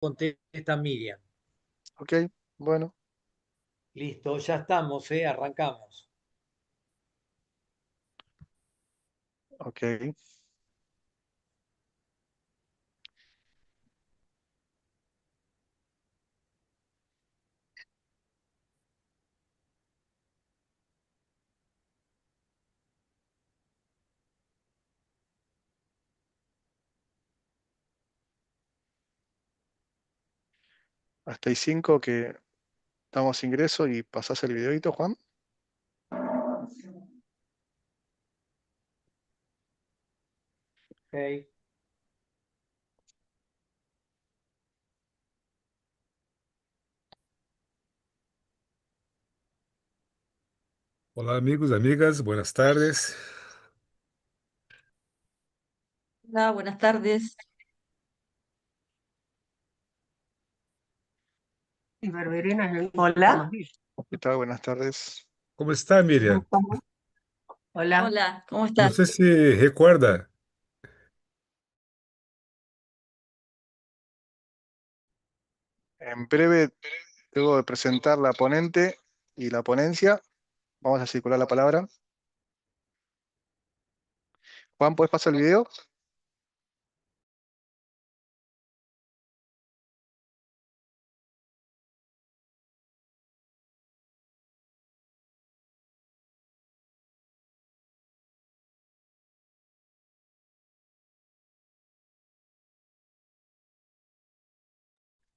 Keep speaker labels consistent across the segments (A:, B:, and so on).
A: contesta Miriam.
B: Ok, bueno,
A: Listo, ya estamos, arrancamos.
B: ok. Hasta ahí 5 que damos ingreso y pasás el videito, Juan.
A: Ok.
C: Hola amigos, amigas, buenas tardes.
D: Hola, buenas tardes. Y Berberina es el- Hola.
B: ¿Qué tal? Buenas tardes.
C: ¿Cómo está
D: ¿Cómo
C: Miriam?
D: estamos? Hola. Hola, ¿cómo
C: No
D: estás?
C: sé si recuerda,
B: En breve, luego de presentar la ponente y la ponencia, vamos a circular la palabra. Juan, ¿puedes pasar el video?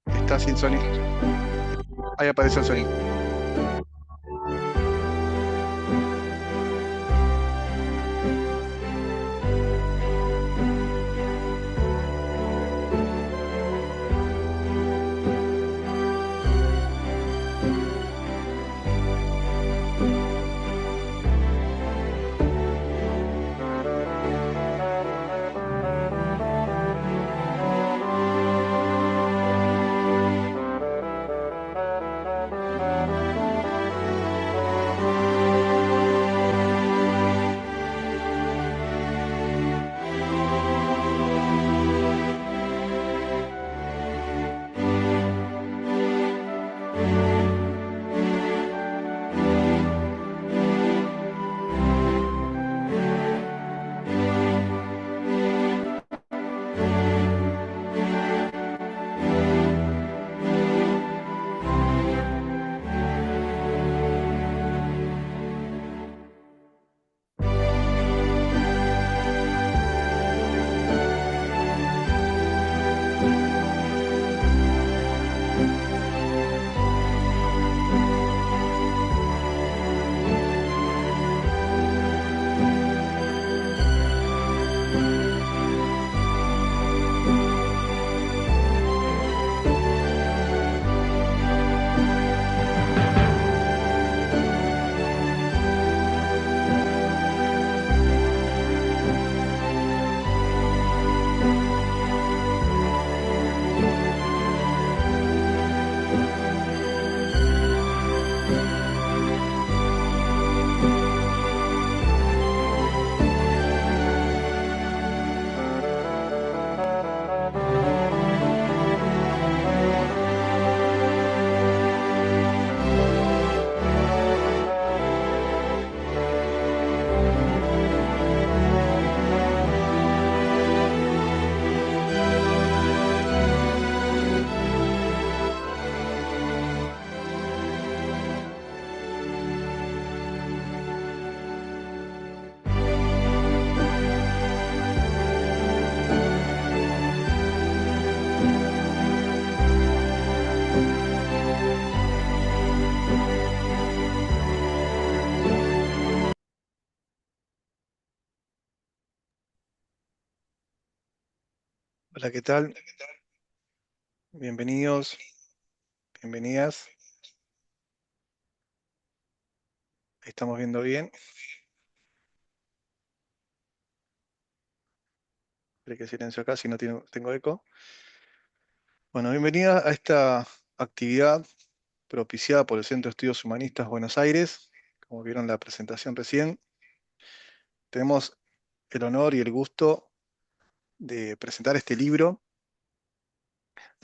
B: Está sin sonido. Ahí aparece el sonido. Hola, ¿qué tal? Bienvenidos, bienvenidas. Ahí estamos viendo bien. Espera que silencio acá, si no tengo eco. Bueno, bienvenida a esta actividad propiciada por el Centro de Estudios Humanistas Buenos Aires. Como vieron la presentación recién, tenemos el honor y el gusto de presentar este libro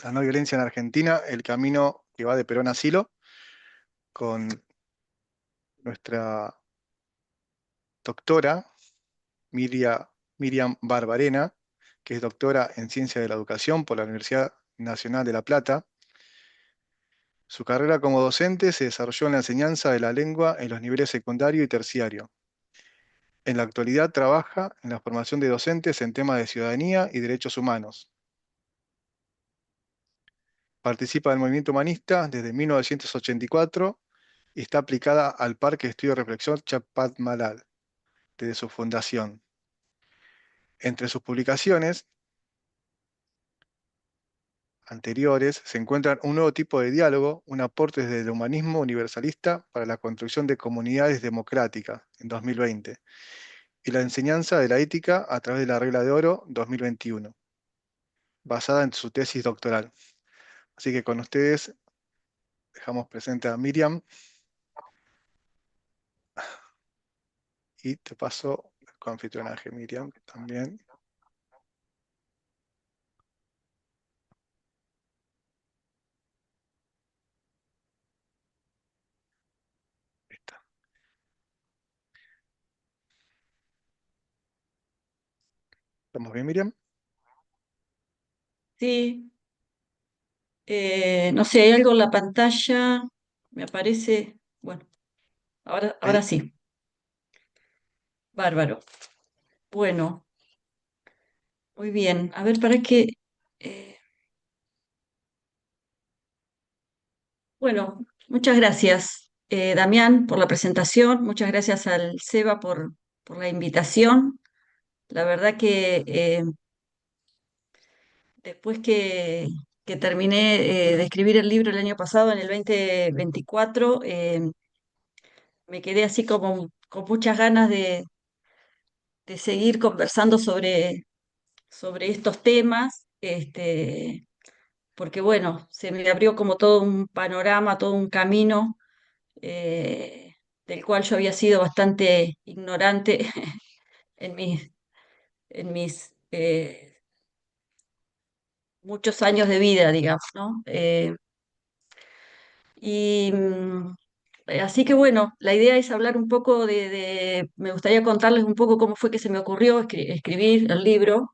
B: la no violencia en Argentina, el camino que va de Perón a Asilo, con nuestra doctora Miriam Barbarena, que es doctora en Ciencia de la Educación por la Universidad Nacional de La Plata. Su carrera como docente se desarrolló en la enseñanza de la lengua en los niveles secundario y terciario. En la actualidad trabaja en la formación de docentes en temas de ciudadanía y derechos humanos. Participa del movimiento humanista desde 1984 y está aplicada al Parque de Estudio y Reflexión Chapadmalal desde su fundación. Entre sus publicaciones anteriores se encuentran un nuevo tipo de diálogo, un aporte desde el humanismo universalista para la construcción de comunidades democráticas en 2020 y la enseñanza de la ética a través de la regla de oro 2021, basada en su tesis doctoral. Así que con ustedes dejamos presente a Miriam y te paso el coanfitrionaje, Miriam, también. Ahí está. ¿Estamos bien, Miriam?
D: Sí, no sé, hay algo en la pantalla, me aparece, bueno, ahora
B: Ahí.
D: sí, bárbaro. Bueno, muy bien, a ver, para qué. eh, bueno, muchas gracias, Damián, por la presentación, muchas gracias al SEBA por la invitación. La verdad que después que terminé de escribir el libro el año pasado, en el 2024, me quedé así como con muchas ganas de seguir conversando sobre estos temas, porque bueno, se me abrió como todo un panorama, todo un camino eh, del cual yo había sido bastante ignorante en mis muchos años de vida, digamos, ¿no? Y así que bueno, la idea es hablar un poco me gustaría contarles un poco cómo fue que se me ocurrió escribir el libro,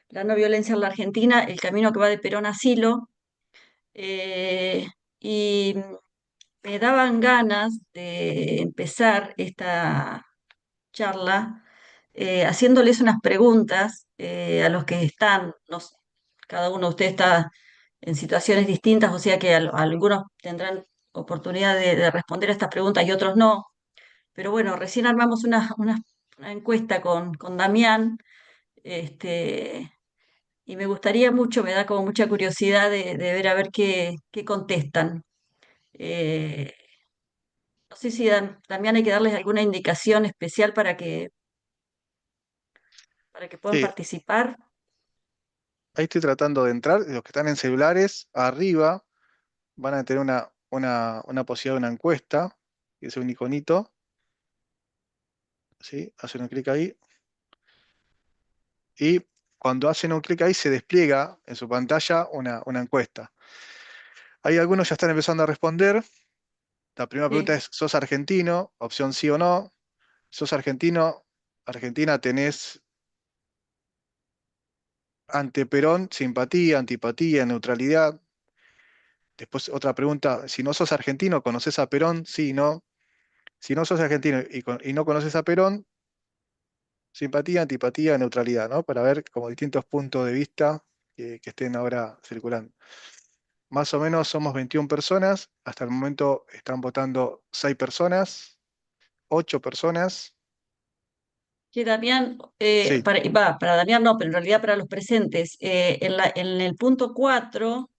D: La no violencia en la Argentina, el camino que va de Perón a Asilo, eh, y me daban ganas de empezar esta charla haciéndoles unas preguntas a los que están, cada uno de ustedes está en situaciones distintas, o sea que algunos tendrán oportunidad de responder a estas preguntas y otros no. Pero bueno, recién armamos una encuesta con Damián, este, y me gustaría mucho, me da como mucha curiosidad de ver a ver qué contestan. Eh, no sé si Damián hay que darles alguna indicación especial para que puedan
B: Sí,
D: participar.
B: ahí estoy tratando de entrar. Los que están en celulares, arriba van a tener una posibilidad de una encuesta, que es un iconito, ¿sí? Hacen un clic ahí y cuando hacen un clic ahí se despliega en su pantalla una encuesta. Ahí algunos ya están empezando a responder. La primera pregunta
D: Sí.
B: es, ¿sos argentino? Opción sí o no. ¿Sos argentino? Argentina, tenés ante Perón simpatía, antipatía, neutralidad. Después otra pregunta, si no sos argentino, ¿conoces a Perón? Sí, no. Si no sos argentino y no conoces a Perón, simpatía, antipatía, neutralidad, ¿no? Para ver como distintos puntos de vista que estén ahora circulando. Más o menos somos 21 personas. Hasta el momento están votando 6 personas, 8 personas.
D: Que Damián,
B: Sí,
D: para Damián no, pero en realidad para los presentes, en el punto 4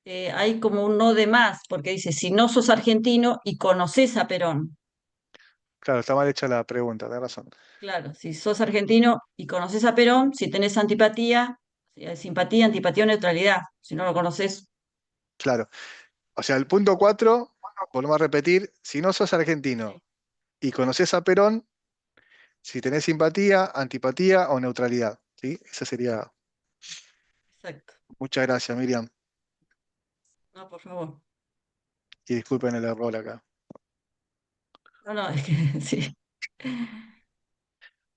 D: hay como un no de más, porque dice, si no sos argentino y conoces a Perón.
B: claro, está mal hecha la pregunta, tenés razón.
D: Claro, si sos argentino y conoces a Perón, si tenés antipatía, simpatía, antipatía o neutralidad. Si no lo conoces,
B: Claro. O sea, el punto 4, volvemos a repetir, si no sos argentino
D: sí,
B: y conoces a Perón, si tenés simpatía, antipatía o neutralidad. ¿Sí? Esa sería.
D: Exacto.
B: Muchas gracias, Miriam.
D: No, por favor.
B: Y disculpen el error acá.
D: No, no, es que sí.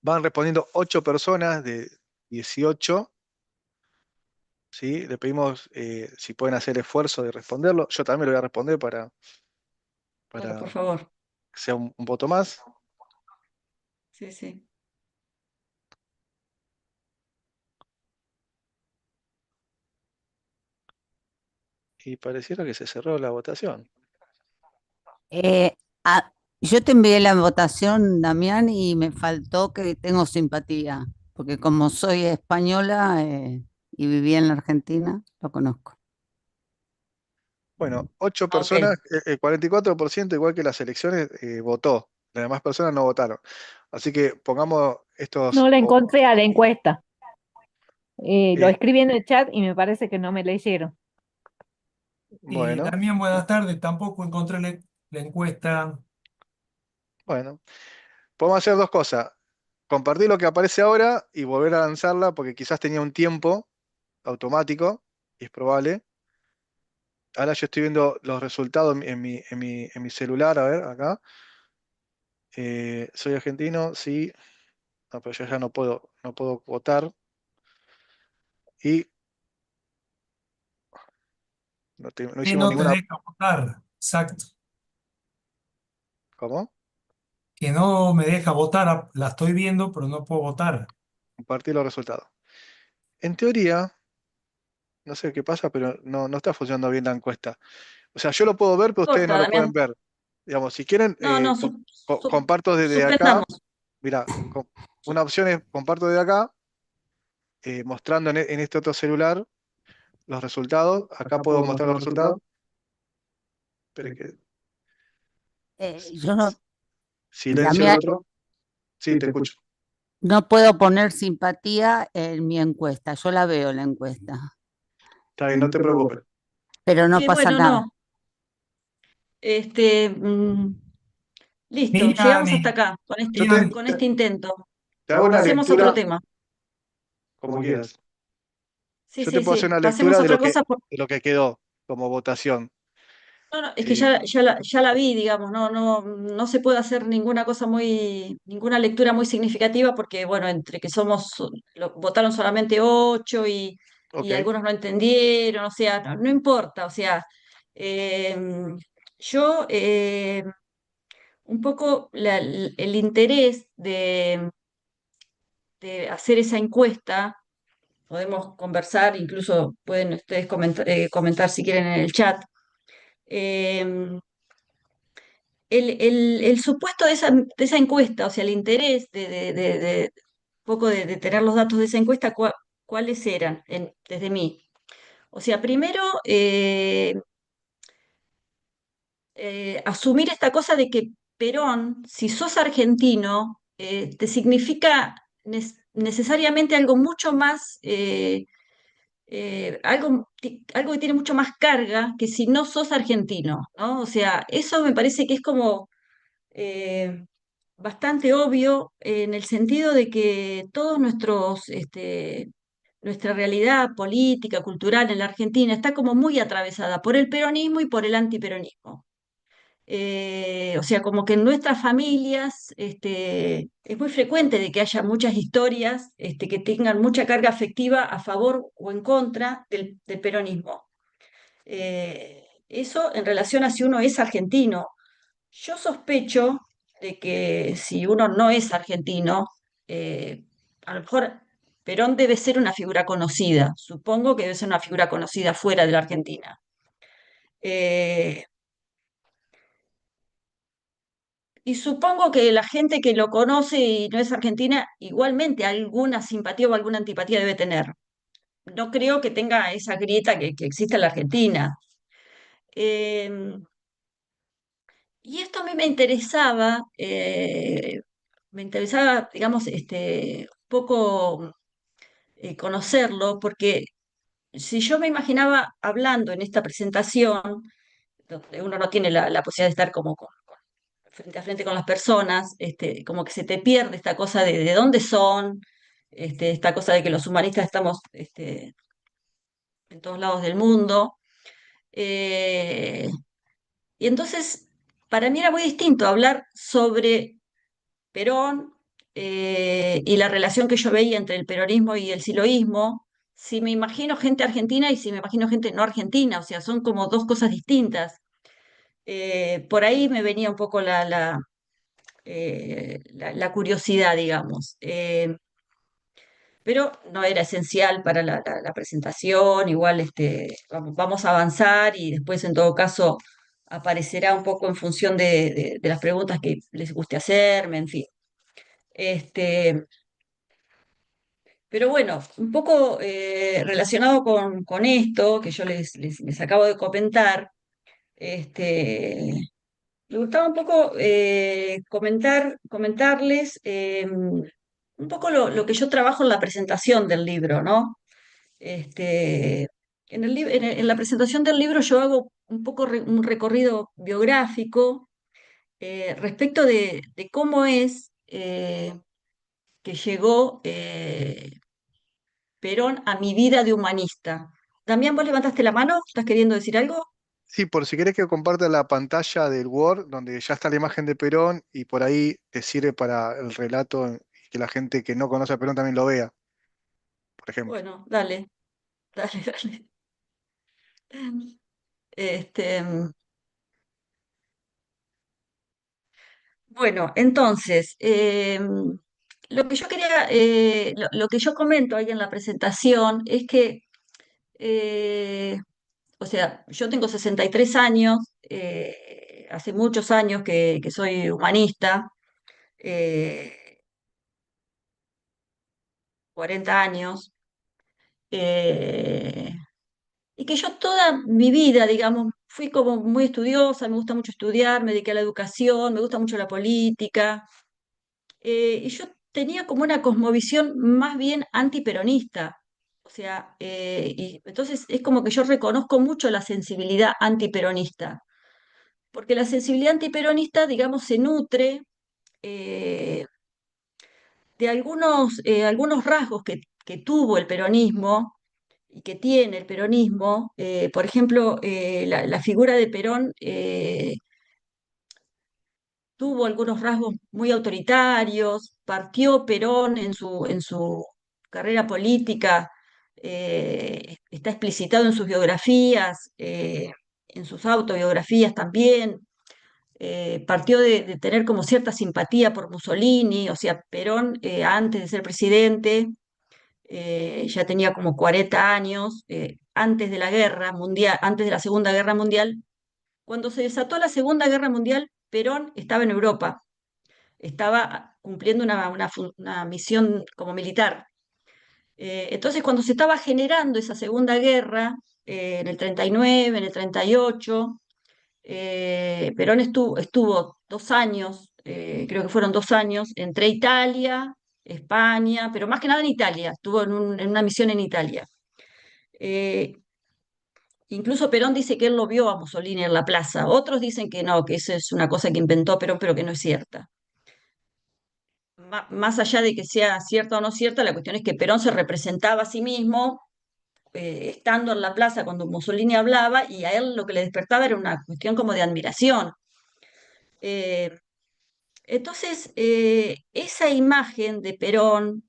B: Van respondiendo 8 personas de 18. ¿Sí? Le pedimos si pueden hacer el esfuerzo de responderlo. Yo también lo voy a responder
D: Claro, por
B: para
D: favor.
B: que sea un voto más.
D: Sí, sí.
B: Y pareciera que se cerró la votación.
E: Eh, ah, yo te envié la votación, Damián, y me faltó que tengo simpatía, porque como soy española y viví en la Argentina, lo conozco.
B: Bueno, 8
D: Ok.
B: personas, el 44%, igual que las elecciones, votó. Las demás personas no votaron. Así que pongamos
F: No
B: estos.
F: la encontré a la encuesta. Lo
B: Eh,
F: escribí en el chat y me parece que no me leyeron.
B: bueno,
G: Damián, buenas tardes. Tampoco encontré la encuesta.
B: bueno. Podemos hacer dos cosas. Compartir lo que aparece ahora y volver a lanzarla porque quizás tenía un tiempo automático, y es probable. Ahora yo estoy viendo los resultados en mi celular, a ver, acá. Soy argentino, sí. No, pero yo ya no puedo votar. Y no
G: Que
B: hicimos
G: no te
B: ninguna.
G: deja votar. Exacto.
B: ¿Cómo?
G: Que no me deja votar. La estoy viendo, pero no puedo votar.
B: Compartir los resultados. En teoría, no sé qué pasa, pero no está funcionando bien la encuesta. O sea, yo lo puedo ver, pero ustedes no
D: Corta,
B: lo pueden
D: Damián.
B: ver. Digamos, si quieren,
D: No, no,
B: comparto desde acá.
D: suspendamos.
B: Mira,
D: Su-
B: una opción es comparto desde acá, mostrando en este otro celular los resultados. Acá puedo mostrar los resultados. Esperen que
E: Yo no,
B: silencio el
E: Damián,
B: otro. Sí, te escucho.
E: no puedo poner simpatía en mi encuesta, yo la veo la encuesta,
B: Está bien, no te preocupes.
E: pero no
D: Sí,
E: pasa
D: bueno,
E: nada.
D: no. Este, mm, listo,
G: Miriam,
D: llegamos hasta acá
B: Yo
G: Miriam,
D: con este intento.
B: te hago una
D: Pasemos a otro
B: lectura
D: tema.
B: como quieras.
D: Sí,
B: Yo te
D: sí,
B: puedo hacer
D: sí.
B: una
D: Pasemos
B: lectura
D: a
B: de
D: otra
B: lo que,
D: cosa.
B: de lo que quedó como votación.
D: No, no, es que
B: Eh,
D: ya la vi, digamos, no se puede hacer ninguna lectura muy significativa porque, bueno, entre que votaron solamente 8 y
B: ok,
D: algunos no entendieron, o sea, no importa, o sea, eh, yo un poco el interés de hacer esa encuesta, podemos conversar, incluso pueden ustedes comentar si quieren en el chat. eh, el supuesto de esa encuesta, o sea, el interés de un poco de tener los datos de esa encuesta, ¿cuáles eran desde mí? O sea, primero, asumir esta cosa de que Perón, si sos argentino, te significa necesariamente algo mucho más, algo que tiene mucho más carga que si no sos argentino, ¿no? O sea, eso me parece que es como eh, bastante obvio en el sentido de que nuestra realidad política, cultural en la Argentina está como muy atravesada por el peronismo y por el antiperonismo. O sea, como que en nuestras familias es muy frecuente de que haya muchas historias que tengan mucha carga afectiva a favor o en contra del peronismo. Eso en relación a si uno es argentino. Yo sospecho de que si uno no es argentino, eh, a lo mejor Perón debe ser una figura conocida. Supongo que debe ser una figura conocida fuera de la Argentina. Eh, y supongo que la gente que lo conoce y no es argentina, igualmente alguna simpatía o alguna antipatía debe tener. No creo que tenga esa grieta que existe en la Argentina. Eh, y esto a mí me interesaba, digamos, un poco conocerlo, porque si yo me imaginaba hablando en esta presentación, donde uno no tiene la posibilidad de estar como frente a frente con las personas, como que se te pierde esta cosa de dónde son, esta cosa de que los humanistas estamos en todos lados del mundo. Eh, y entonces, para mí era muy distinto hablar sobre Perón y la relación que yo veía entre el peronismo y el siloísmo, si me imagino gente argentina y si me imagino gente no argentina, o sea, son como dos cosas distintas. Por ahí me venía un poco la curiosidad, digamos. Pero no era esencial para la presentación, igual vamos a avanzar y después en todo caso aparecerá un poco en función de las preguntas que les guste hacerme, en fin. Este, pero bueno, un poco relacionado con esto que yo les acabo de comentar, me gustaba un poco comentarles un poco lo que yo trabajo en la presentación del libro, ¿no? Este, en la presentación del libro yo hago un poco un recorrido biográfico respecto de cómo es que llegó Perón a mi vida de humanista. Damián, ¿vos levantaste la mano? ¿Estás queriendo decir algo?
B: Sí, por si querés que comparta la pantalla del Word, donde ya está la imagen de Perón y por ahí te sirve para el relato y que la gente que no conoce a Perón también lo vea, por ejemplo.
D: Bueno, dale, dale, dale. Este, bueno, entonces, lo que yo quería, lo que yo comento ahí en la presentación es que, eh, o sea, yo tengo 63 años, hace muchos años que soy humanista, eh, 40 años, eh, y que yo toda mi vida, digamos, fui como muy estudiosa, me gusta mucho estudiar, me dediqué a la educación, me gusta mucho la política. Y yo tenía como una cosmovisión más bien antiperonista. O sea, y entonces es como que yo reconozco mucho la sensibilidad antiperonista, porque la sensibilidad antiperonista, digamos, se nutre eh, de algunos rasgos que tuvo el peronismo y que tiene el peronismo. Por ejemplo, la figura de Perón tuvo algunos rasgos muy autoritarios, partió Perón en su carrera política, está explicitado en sus biografías, en sus autobiografías también, partió de tener como cierta simpatía por Mussolini, o sea, Perón antes de ser presidente ya tenía como 40 años, antes de la guerra mundial, antes de la Segunda Guerra Mundial. Cuando se desató la Segunda Guerra Mundial, Perón estaba en Europa, estaba cumpliendo una misión como militar. Entonces, cuando se estaba generando esa Segunda Guerra, en el 39, en el 38, Perón estuvo 2 años, creo que fueron 2 años, entre Italia, España, pero más que nada en Italia, estuvo en una misión en Italia. Eh, Incluso Perón dice que él lo vio a Mussolini en la plaza, otros dicen que no, que eso es una cosa que inventó Perón, pero que no es cierta. Más allá de que sea cierta o no cierta, la cuestión es que Perón se representaba a sí mismo estando en la plaza cuando Mussolini hablaba y a él lo que le despertaba era una cuestión como de admiración. Eh, entonces, esa imagen de Perón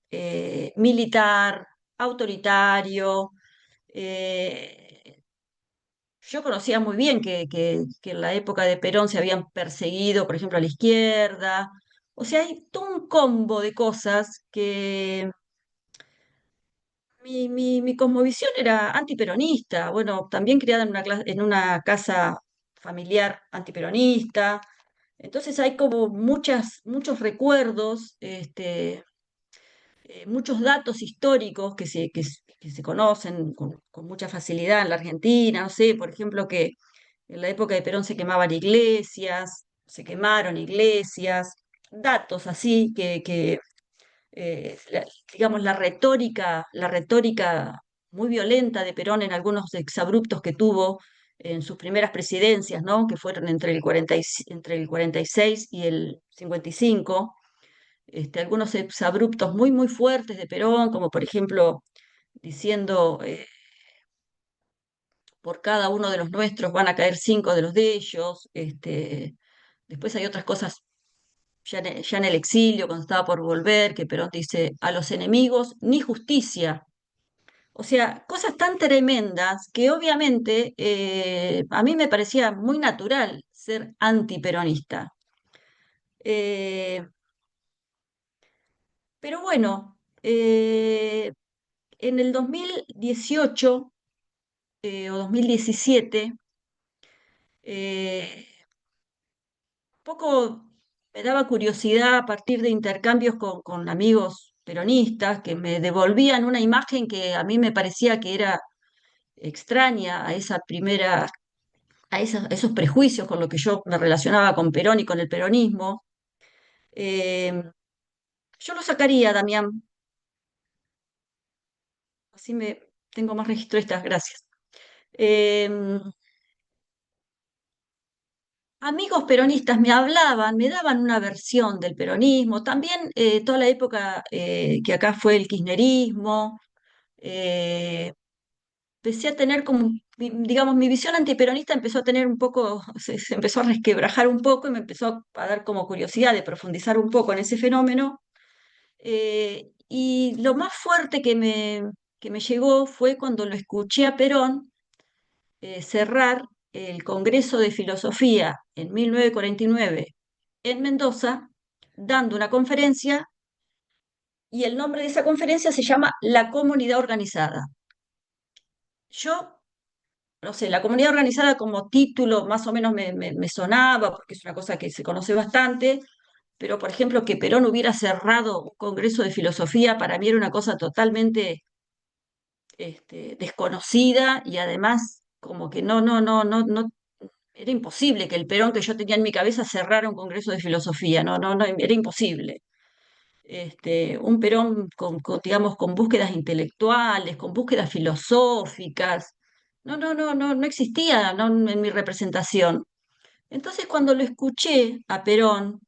D: militar, autoritario, eh, yo conocía muy bien que en la época de Perón se habían perseguido, por ejemplo, a la izquierda. O sea, hay todo un combo de cosas que mi cosmovisión era antiperonista. Bueno, también criada en una casa familiar antiperonista. Entonces hay como muchos recuerdos, muchos datos históricos que se conocen con mucha facilidad en la Argentina. No sé, por ejemplo, que en la época de Perón se quemaban iglesias, se quemaron iglesias, datos así digamos, la retórica muy violenta de Perón en algunos exabruptos que tuvo en sus primeras presidencias, ¿no? Que fueron entre el 46 y el 55, algunos exabruptos muy, muy fuertes de Perón, como por ejemplo diciendo por cada uno de los nuestros van a caer 5 de los de ellos. Después hay otras cosas ya en el exilio, cuando estaba por volver, que Perón dice, a los enemigos ni justicia. O sea, cosas tan tremendas que obviamente a mí me parecía muy natural ser antiperonista. Eh, pero bueno, en el 2018 o 2017, eh, poco me daba curiosidad a partir de intercambios con amigos peronistas que me devolvían una imagen que a mí me parecía que era extraña a esa primera, a esos prejuicios con los que yo me relacionaba con Perón y con el peronismo. Eh, yo lo sacaría, Damián, así me tengo más registro de estas, gracias. Eh, Amigos peronistas me hablaban, me daban una versión del peronismo, también toda la época que acá fue el kirchnerismo, eh, empecé a tener como, digamos, mi visión antiperonista empezó a tener un poco, se empezó a resquebrajar un poco y me empezó a dar como curiosidad de profundizar un poco en ese fenómeno. Y lo más fuerte que me llegó fue cuando lo escuché a Perón cerrar el Congreso de Filosofía en 1949 en Mendoza, dando una conferencia, y el nombre de esa conferencia se llama La Comunidad Organizada. Yo, no sé, la comunidad organizada como título más o menos me sonaba, porque es una cosa que se conoce bastante, pero por ejemplo que Perón hubiera cerrado un Congreso de Filosofía para mí era una cosa totalmente desconocida y además como que no, era imposible que el Perón que yo tenía en mi cabeza cerrara un congreso de filosofía, no, era imposible. Un Perón digamos, con búsquedas intelectuales, con búsquedas filosóficas, no existía, ¿no? En mi representación. Entonces, cuando lo escuché a Perón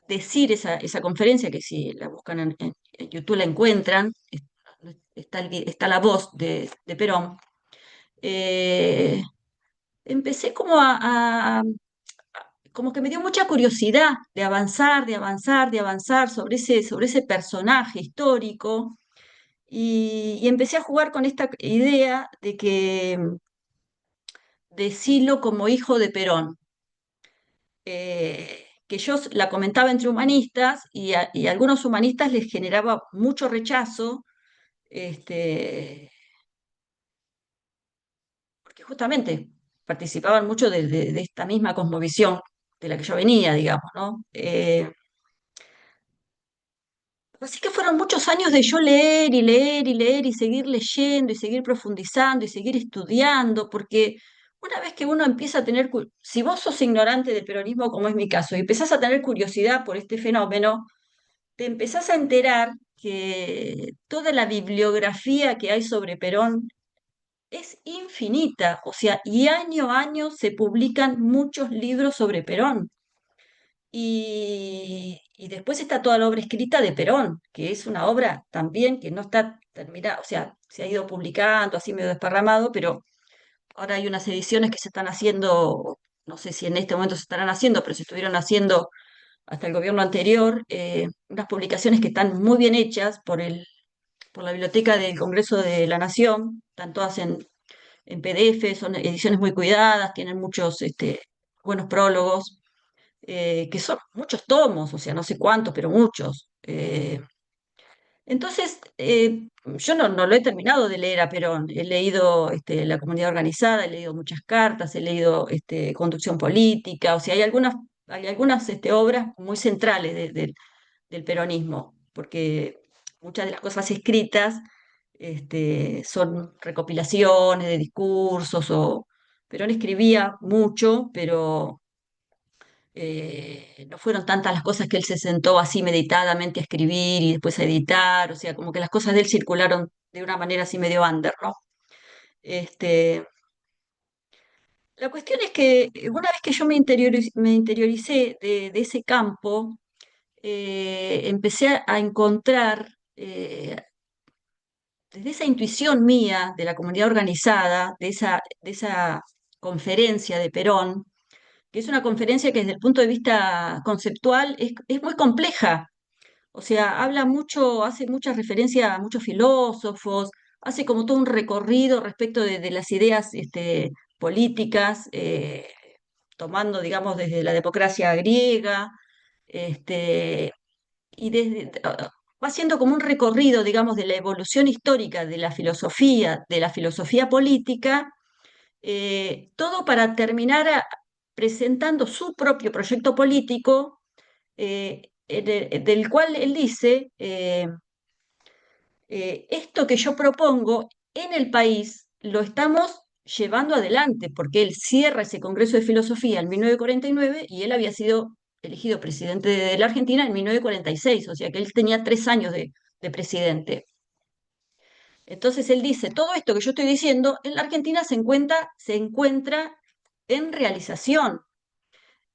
D: decir esa conferencia, que si la buscan en YouTube la encuentran, está la voz de Perón, eh, empecé como como que me dio mucha curiosidad de avanzar, de avanzar, de avanzar sobre ese personaje histórico y empecé a jugar con esta idea de que de Silo como hijo de Perón, que yo la comentaba entre humanistas y a algunos humanistas les generaba mucho rechazo, este, porque justamente participaban mucho de esta misma cosmovisión de la que yo venía, digamos, ¿no? Así que fueron muchos años de yo leer y leer y leer y seguir leyendo y seguir profundizando y seguir estudiando, porque una vez que uno empieza a tener, si vos sos ignorante del peronismo, como es mi caso, y empezás a tener curiosidad por este fenómeno, te empezás a enterar que toda la bibliografía que hay sobre Perón es infinita, o sea, y año a año se publican muchos libros sobre Perón. Y después está toda la obra escrita de Perón, que es una obra también que no está terminada, o sea, se ha ido publicando así medio desparramado, pero ahora hay unas ediciones que se están haciendo, no sé si en este momento se estarán haciendo, pero se estuvieron haciendo hasta el gobierno anterior, unas publicaciones que están muy bien hechas por la Biblioteca del Congreso de la Nación, están todas en PDF, son ediciones muy cuidadas, tienen muchos buenos prólogos que son muchos tomos, o sea, no sé cuántos, pero muchos. Entonces, yo no lo he terminado de leer a Perón. He leído La Comunidad Organizada, he leído muchas cartas, he leído Conducción Política, o sea, hay algunas obras muy centrales del peronismo, porque muchas de las cosas escritas son recopilaciones de discursos, Perón escribía mucho, pero no fueron tantas las cosas que él se sentó así meditadamente a escribir y después a editar, o sea, como que las cosas de él circularon de una manera así medio under, ¿no? Este, la cuestión es que una vez que yo me interioricé de ese campo, empecé a encontrar desde esa intuición mía de la comunidad organizada, de esa conferencia de Perón, que es una conferencia que desde el punto de vista conceptual es muy compleja. O sea, habla mucho, hace mucha referencia a muchos filósofos, hace como todo un recorrido respecto de las ideas políticas, tomando, digamos, desde la democracia griega, este, y va haciendo como un recorrido, digamos, de la evolución histórica de la filosofía política, todo para terminar presentando su propio proyecto político, del cual él dice, esto que yo propongo en el país lo estamos llevando adelante, porque él cierra ese Congreso de Filosofía en 1949 y él había sido elegido presidente de la Argentina en 1946, o sea que él tenía 3 años de presidente. Entonces él dice, todo esto que yo estoy diciendo en la Argentina se encuentra en realización.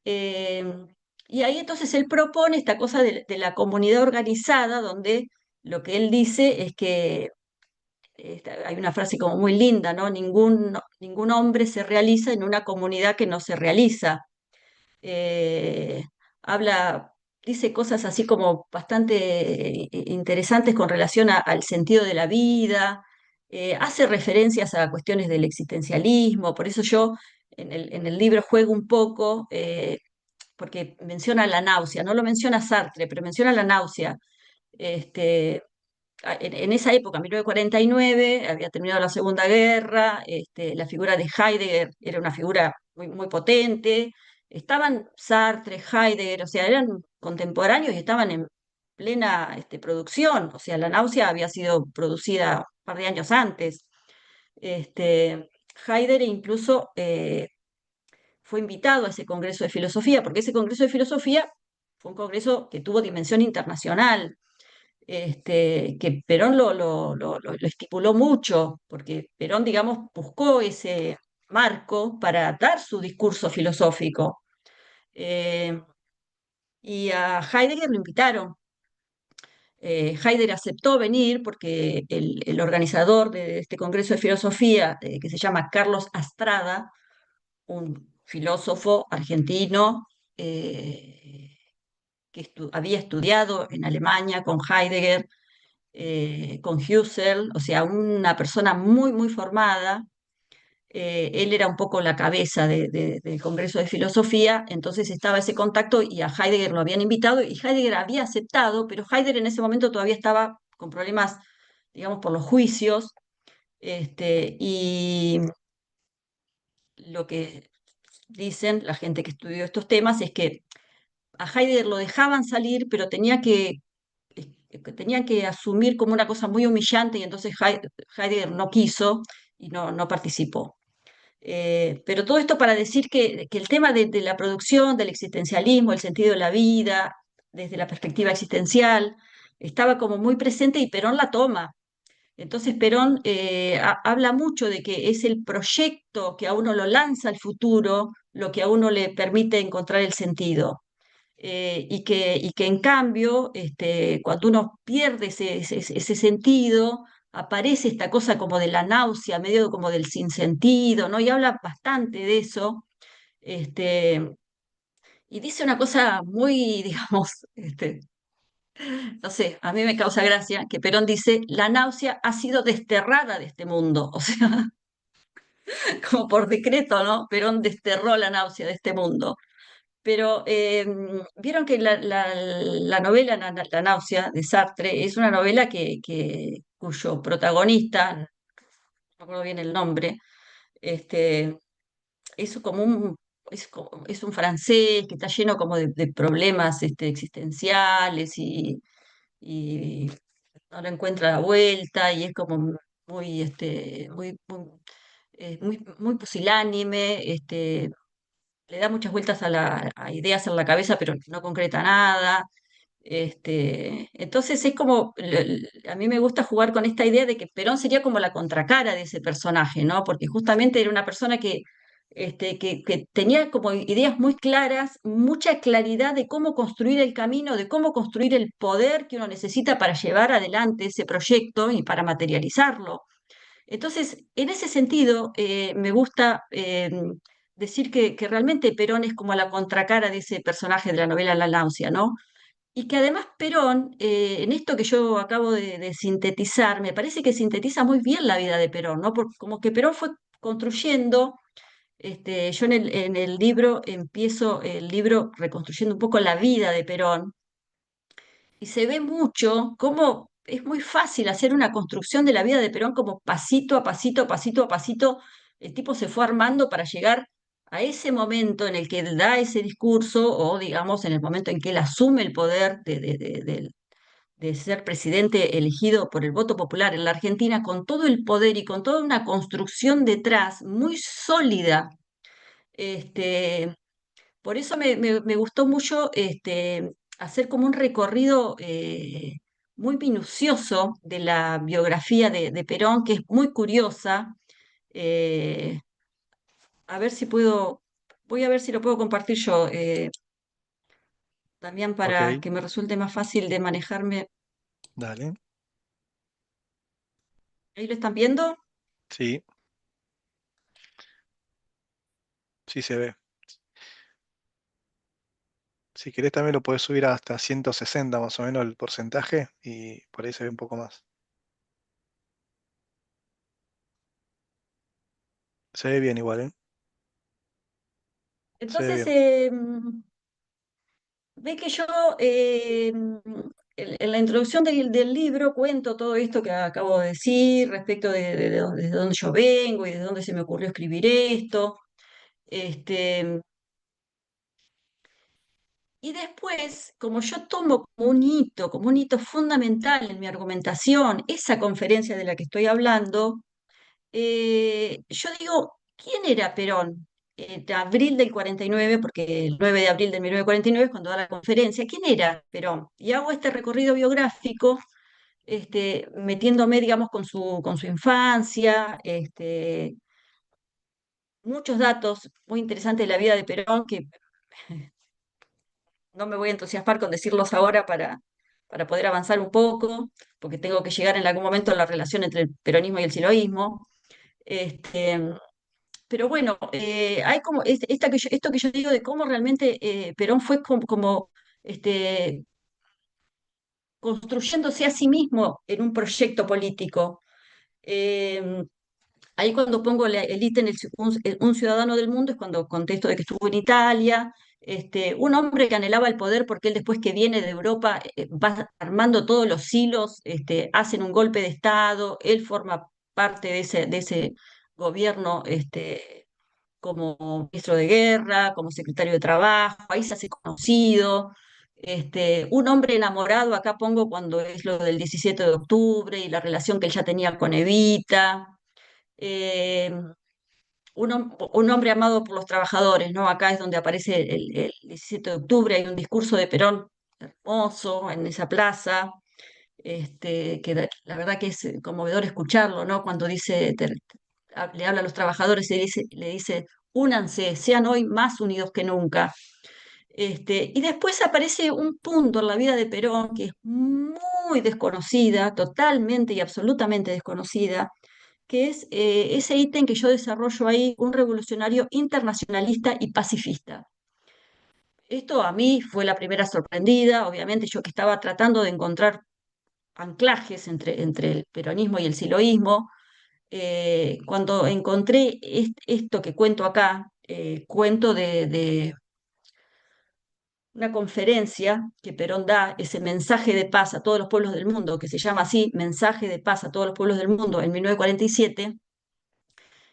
D: Eh, y ahí entonces él propone esta cosa de la comunidad organizada, donde lo que él dice es que hay una frase como muy linda, ¿no? Ningún hombre se realiza en una comunidad que no se realiza. Eh, habla, dice cosas así como bastante interesantes con relación al sentido de la vida, hace referencias a cuestiones del existencialismo, por eso yo en el libro juego un poco, porque menciona la náusea, no lo menciona Sartre, pero menciona la náusea. Este, en esa época, 1949, había terminado la Segunda Guerra, la figura de Heidegger era una figura muy, muy potente, estaban Sartre, Heidegger, o sea, eran contemporáneos y estaban en plena producción, o sea, la náusea había sido producida un par de años antes. Heidegger incluso fue invitado a ese Congreso de Filosofía, porque ese Congreso de Filosofía fue un congreso que tuvo dimensión internacional, que Perón lo estipuló mucho, porque Perón, digamos, buscó ese marco para dar su discurso filosófico. Eh, y a Heidegger lo invitaron. Heidegger aceptó venir porque el organizador de este Congreso de Filosofía, que se llama Carlos Astrada, un filósofo argentino, que había estudiado en Alemania con Heidegger, con Husserl, o sea, una persona muy, muy formada. Él era un poco la cabeza del Congreso de Filosofía, entonces estaba ese contacto y a Heidegger lo habían invitado y Heidegger había aceptado, pero Heidegger en ese momento todavía estaba con problemas, digamos, por los juicios, y lo que dicen la gente que estudió estos temas es que a Heidegger lo dejaban salir, pero tenían que asumir como una cosa muy humillante y entonces Heidegger no quiso y no participó. Pero todo esto para decir que el tema de la producción, del existencialismo, el sentido de la vida, desde la perspectiva existencial, estaba como muy presente y Perón la toma. Entonces Perón habla mucho de que es el proyecto que a uno lo lanza al futuro, lo que a uno le permite encontrar el sentido. Y que en cambio, cuando uno pierde ese sentido, aparece esta cosa como de la náusea, medio como del sinsentido, ¿no? Y habla bastante de eso, este, y dice una cosa muy, digamos, no sé, a mí me causa gracia que Perón dice, la náusea ha sido desterrada de este mundo, o sea, como por decreto, ¿no? Perón desterró la náusea de este mundo. Pero vieron que la novela La náusea de Sartre es una novela cuyo protagonista, no me acuerdo bien el nombre, este, es como es un francés que está lleno como de problemas existenciales y no le encuentra la vuelta y es como muy, muy pusilánime, le da muchas vueltas a ideas en la cabeza, pero no concreta nada. Entonces es como, a mí me gusta jugar con esta idea de que Perón sería como la contracara de ese personaje, ¿no? Porque justamente era una persona que que tenía como ideas muy claras, mucha claridad de cómo construir el camino, de cómo construir el poder que uno necesita para llevar adelante ese proyecto y para materializarlo. Entonces, en ese sentido, me gusta decir que realmente Perón es como la contracara de ese personaje de la novela La náusea, ¿no? Y que además Perón, en esto que yo acabo de sintetizar, me parece que sintetiza muy bien la vida de Perón, ¿no? Porque como que Perón fue construyendo, yo en el libro empiezo el libro reconstruyendo un poco la vida de Perón, y se ve mucho cómo es muy fácil hacer una construcción de la vida de Perón como pasito a pasito, pasito a pasito, el tipo se fue armando para llegar a ese momento en el que él da ese discurso o digamos en el momento en que él asume el poder de ser presidente elegido por el voto popular en la Argentina con todo el poder y con toda una construcción detrás muy sólida. Este, por eso me gustó mucho hacer como un recorrido muy minucioso de la biografía de Perón, que es muy curiosa. Eh, a ver si puedo, voy a ver si lo puedo compartir yo, también para
B: Ok,
D: que me resulte más fácil de manejarme.
B: dale.
D: ¿Ahí lo están viendo?
B: Sí, sí se ve. Si querés también lo puedes subir hasta 160 más o menos el porcentaje y por ahí se ve un poco más. Se ve bien igual, ¿eh? Se ve
D: Entonces,
B: bien.
D: ve que yo en la introducción del libro cuento todo esto que acabo de decir respecto de dónde yo vengo y de dónde se me ocurrió escribir esto. Este, y después, como yo tomo como un hito fundamental en mi argumentación, esa conferencia de la que estoy hablando, yo digo, ¿quién era Perón? De abril del 49, porque el 9 de abril de 1949 es cuando da la conferencia. ¿Quién era Perón? Y hago este recorrido biográfico, metiéndome, digamos, con su infancia, muchos datos muy interesantes de la vida de Perón, que no me voy a entusiasmar con decirlos ahora para poder avanzar un poco, porque tengo que llegar en algún momento a la relación entre el peronismo y el siloísmo. Este, Pero bueno, hay como esto que yo digo de cómo realmente Perón fue como, este, construyéndose a sí mismo en un proyecto político. Eh, Ahí cuando pongo el ítem un ciudadano del mundo es cuando contesto de que estuvo en Italia, un hombre que anhelaba el poder porque él después que viene de Europa va armando todos los hilos, hacen un golpe de Estado, él forma parte de ese gobierno, como ministro de guerra, como secretario de trabajo, ahí se hace conocido. Un hombre enamorado, acá pongo cuando es lo del 17 de octubre y la relación que él ya tenía con Evita. Eh, un hombre amado por los trabajadores, ¿no? Acá es donde aparece el 17 de octubre, hay un discurso de Perón hermoso en esa plaza, la verdad que es conmovedor escucharlo, ¿no? Cuando dice, le habla a los trabajadores y le dice, únanse, sean hoy más unidos que nunca. Y después aparece un punto en la vida de Perón que es muy desconocida, totalmente y absolutamente desconocida, que es ese ítem que yo desarrollo ahí, un revolucionario internacionalista y pacifista. Esto a mí fue la primera sorprendida, obviamente yo que estaba tratando de encontrar anclajes entre el peronismo y el siloísmo, cuando encontré esto que cuento acá, cuento de una conferencia que Perón da, ese mensaje de paz a todos los pueblos del mundo, que se llama así, Mensaje de paz a todos los pueblos del mundo, en 1947,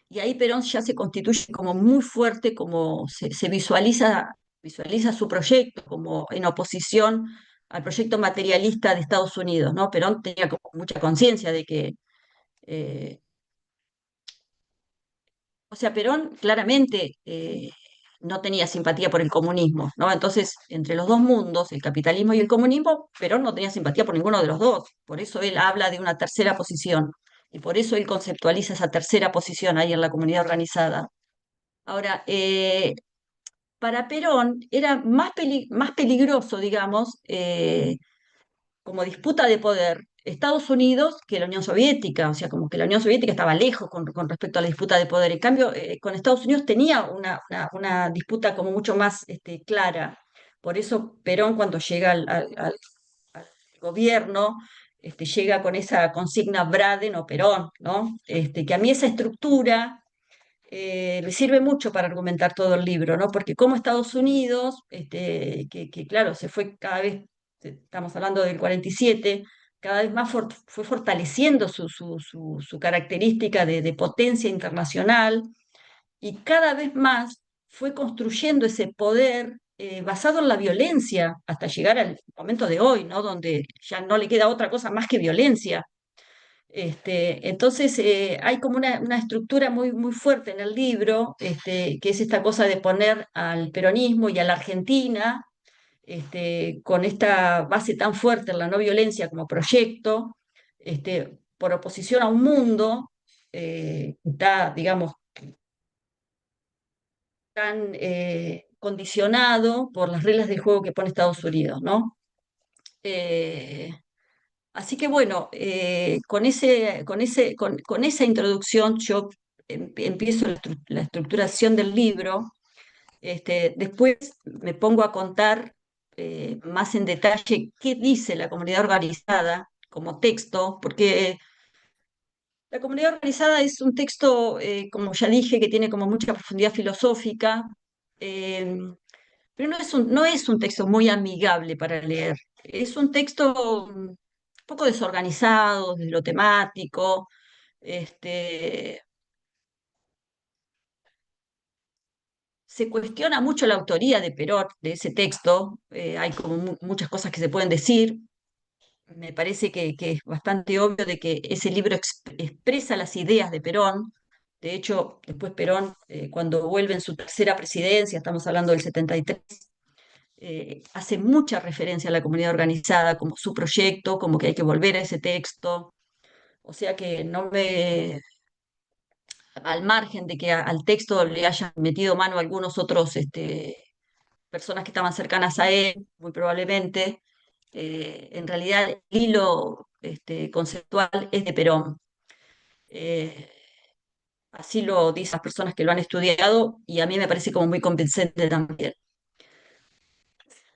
D: y ahí Perón ya se constituye como muy fuerte, como se visualiza su proyecto como en oposición al proyecto materialista de Estados Unidos, ¿no? Perón tenía como mucha conciencia de que eh, o sea, Perón claramente no tenía simpatía por el comunismo, ¿no? Entonces, entre los dos mundos, el capitalismo y el comunismo, Perón no tenía simpatía por ninguno de los dos. Por eso él habla de una tercera posición y por eso él conceptualiza esa tercera posición ahí en la comunidad organizada. Ahora, para Perón era más peligroso, digamos, como disputa de poder Estados Unidos que la Unión Soviética, o sea, como que la Unión Soviética estaba lejos con respecto a la disputa de poder. En cambio, con Estados Unidos tenía una disputa como mucho más clara. Por eso Perón, cuando llega al gobierno, llega con esa consigna Braden o Perón, ¿no? Que a mí esa estructura le sirve mucho para argumentar todo el libro, ¿no? Porque como Estados Unidos, que claro, se fue cada vez, estamos hablando del 47, cada vez más fue fortaleciendo su característica de potencia internacional y cada vez más fue construyendo ese poder basado en la violencia hasta llegar al momento de hoy, ¿no? Donde ya no le queda otra cosa más que violencia. Entonces, hay como una estructura muy fuerte en el libro, que es esta cosa de poner al peronismo y a la Argentina, con esta base tan fuerte en la no violencia como proyecto, por oposición a un mundo que está, digamos, tan condicionado por las reglas de juego que pone Estados Unidos, ¿no? Eh, Así que bueno, con esa introducción yo empiezo la estructuración del libro. Después me pongo a contar más en detalle qué dice la comunidad organizada como texto, porque la comunidad organizada es un texto, como ya dije, que tiene como mucha profundidad filosófica, eh, pero no es un texto muy amigable para leer. Es un texto un poco desorganizado desde lo temático. Este, Se cuestiona mucho la autoría de Perón, de ese texto. Hay como muchas cosas que se pueden decir. Me parece que es bastante obvio de que ese libro expresa las ideas de Perón. De hecho, después Perón, cuando vuelve en su tercera presidencia, estamos hablando del 73, hace mucha referencia a la comunidad organizada como su proyecto, como que hay que volver a ese texto. O sea que no me, al margen de que al texto le hayan metido mano algunos otros personas que estaban cercanas a él, muy probablemente, en realidad el hilo conceptual es de Perón. Eh, Así lo dicen las personas que lo han estudiado y a mí me parece como muy convincente también.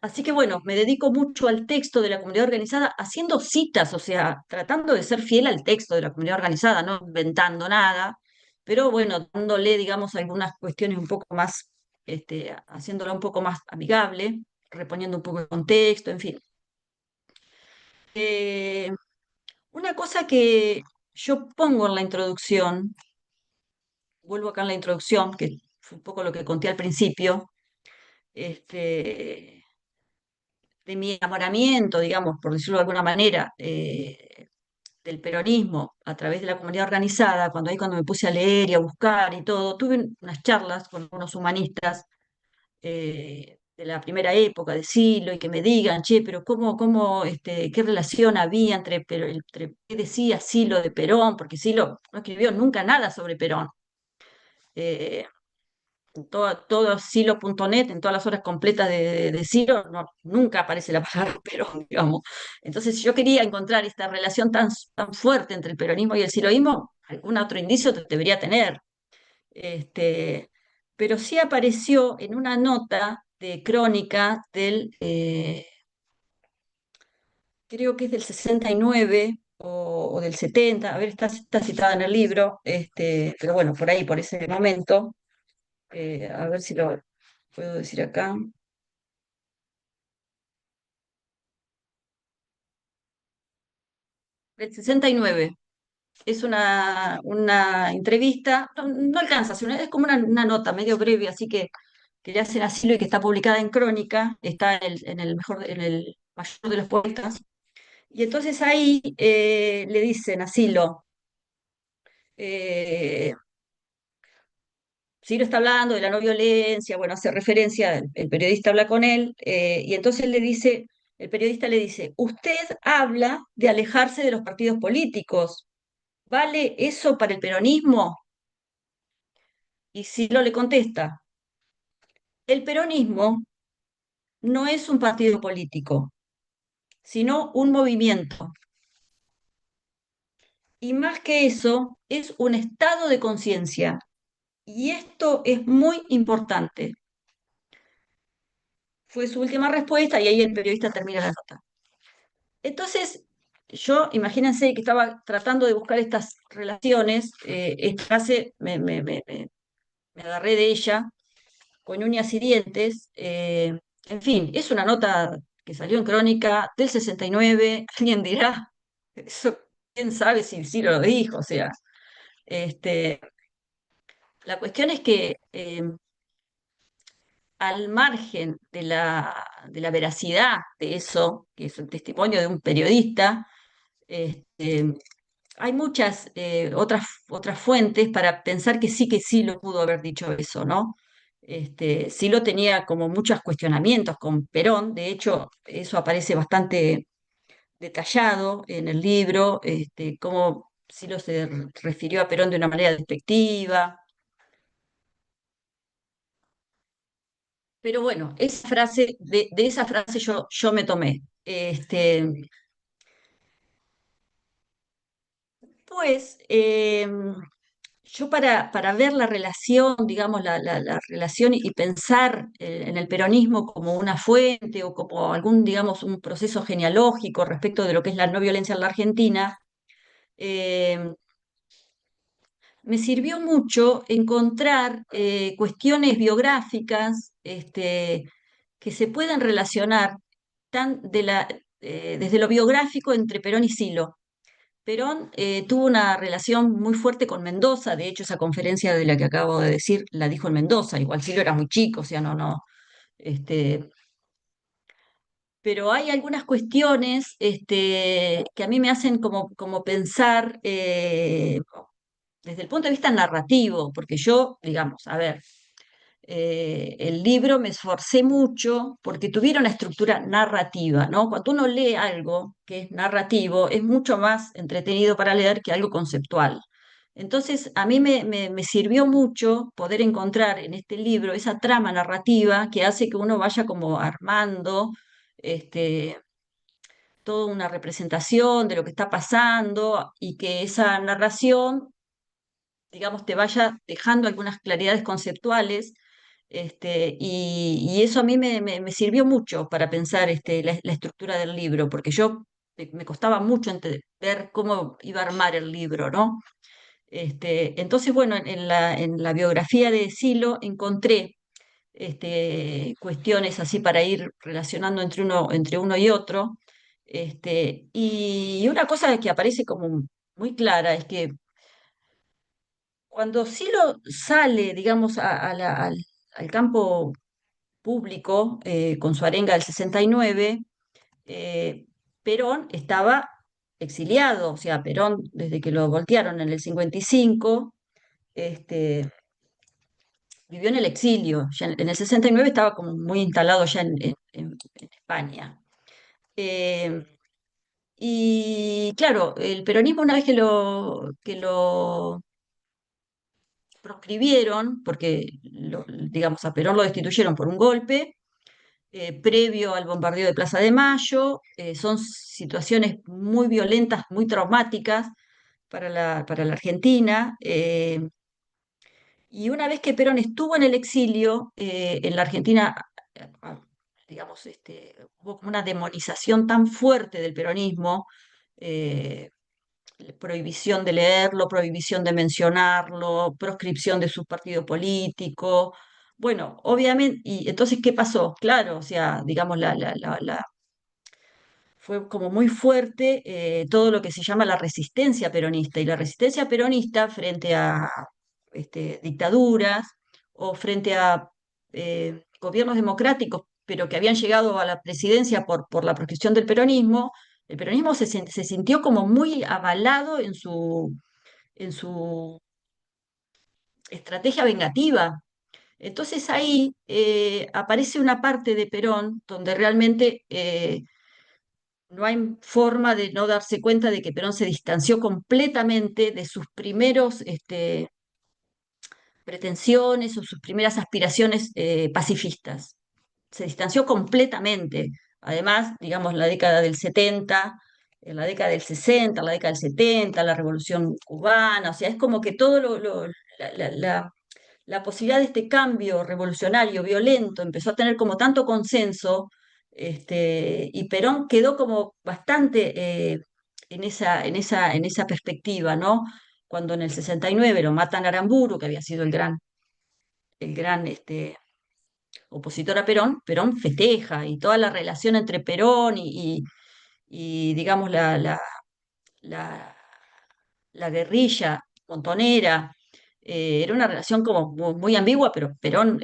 D: Así que bueno, me dedico mucho al texto de la comunidad organizada, haciendo citas, o sea, tratando de ser fiel al texto de la comunidad organizada, no inventando nada, pero bueno, dándole, digamos, algunas cuestiones un poco más, haciéndola un poco más amigable, reponiendo un poco el contexto, en fin. Eh, una cosa que yo pongo en la introducción, vuelvo acá en la introducción, que fue un poco lo que conté al principio, este, de mi enamoramiento, digamos, por decirlo de alguna manera, del peronismo a través de la comunidad organizada, cuando me puse a leer y a buscar y todo, tuve unas charlas con unos humanistas de la primera época de Silo y que me digan, che, pero qué relación había entre qué decía Silo de Perón, porque Silo no escribió nunca nada sobre Perón. Eh, todo Silo.net, en todas las horas completas de Silo, nunca aparece la palabra Perón, digamos. Entonces, si yo quería encontrar esta relación tan fuerte entre el peronismo y el siloísmo, algún otro indicio debería tener. Este, pero sí apareció en una nota de crónica creo que es del 69 o del 70, a ver, está citada en el libro, pero bueno, por ahí, por ese momento. A ver si lo puedo decir acá. El 69. Es una entrevista, no alcanza, es como una nota medio breve, así que le hacen asilo y que está publicada en Crónica, está en el mayor de los poetas. Y entonces ahí le dicen asilo. eh, Ciro está hablando de la no violencia, bueno, hace referencia, el periodista habla con él, y entonces el periodista le dice, usted habla de alejarse de los partidos políticos, ¿vale eso para el peronismo? Y Silo le contesta, el peronismo no es un partido político, sino un movimiento. Y más que eso, es un estado de conciencia. Y esto es muy importante. Fue su última respuesta y ahí el periodista termina la nota. Entonces, yo, imagínense que estaba tratando de buscar estas relaciones, esta frase me agarré de ella con uñas y dientes. En fin, es una nota que salió en Crónica del 69. Alguien dirá, eso, quién sabe si sí lo dijo, o sea, este, la cuestión es que al margen de la veracidad de eso, que es el testimonio de un periodista, este, hay muchas otras fuentes para pensar que sí lo pudo haber dicho eso, ¿no? Sí lo tenía como muchos cuestionamientos con Perón, de hecho, eso aparece bastante detallado en el libro, cómo Silo se refirió a Perón de una manera despectiva. Pero bueno, esa frase, de esa frase yo me tomé. Pues yo para ver la relación, digamos, la relación y pensar en el peronismo como una fuente o como algún, digamos, un proceso genealógico respecto de lo que es la no violencia en la Argentina, eh, me sirvió mucho encontrar cuestiones biográficas que se puedan relacionar desde lo biográfico entre Perón y Silo. Perón tuvo una relación muy fuerte con Mendoza, de hecho esa conferencia de la que acabo de decir la dijo en Mendoza, igual Silo era muy chico, o sea, no, este, pero hay algunas cuestiones que a mí me hacen como pensar desde el punto de vista narrativo, porque yo, digamos, a ver, el libro me esforcé mucho porque tuviera una estructura narrativa, ¿no? Cuando uno lee algo que es narrativo, es mucho más entretenido para leer que algo conceptual. Entonces, a mí me sirvió mucho poder encontrar en este libro esa trama narrativa que hace que uno vaya como armando este, toda una representación de lo que está pasando y que esa narración, digamos, te vaya dejando algunas claridades conceptuales, y eso a mí me sirvió mucho para pensar la estructura del libro, porque yo me costaba mucho ver cómo iba a armar el libro, ¿no? Entonces, bueno, en la biografía de Silo encontré cuestiones así para ir relacionando entre uno y otro. Y una cosa que aparece como muy clara es que cuando Silo sale, digamos, al campo público con su arenga del 69, eh, Perón estaba exiliado, o sea, Perón, desde que lo voltearon en el 55, este, vivió en el exilio. Ya en el 69 estaba como muy instalado ya en España. Eh, y claro, el peronismo una vez que lo proscribieron, porque digamos a Perón lo destituyeron por un golpe previo al bombardeo de Plaza de Mayo, son situaciones muy violentas, muy traumáticas para la Argentina. Y una vez que Perón estuvo en el exilio, en la Argentina, digamos, hubo como una demonización tan fuerte del peronismo, eh, prohibición de leerlo, prohibición de mencionarlo, proscripción de su partido político. Bueno, obviamente, y entonces, ¿qué pasó? Claro, o sea, digamos, fue como muy fuerte todo lo que se llama la resistencia peronista, y la resistencia peronista frente a dictaduras o frente a gobiernos democráticos, pero que habían llegado a la presidencia por la proscripción del peronismo, el peronismo se sintió como muy avalado en su estrategia vengativa. Entonces ahí aparece una parte de Perón donde realmente no hay forma de no darse cuenta de que Perón se distanció completamente de sus primeros pretensiones o sus primeras aspiraciones pacifistas. Se distanció completamente. Además, digamos, la década del 70, en la década del 60, la década del 70, la Revolución Cubana, o sea, es como que todo la, la- la- la posibilidad de este cambio revolucionario, violento, empezó a tener como tanto consenso, y Perón quedó como bastante en esa perspectiva, ¿no? Cuando en el 69 lo matan a Aramburu, que había sido el gran opositor a Perón, Perón festeja y toda la relación entre Perón y, digamos, la, la guerrilla montonera, era una relación como muy ambigua, pero Perón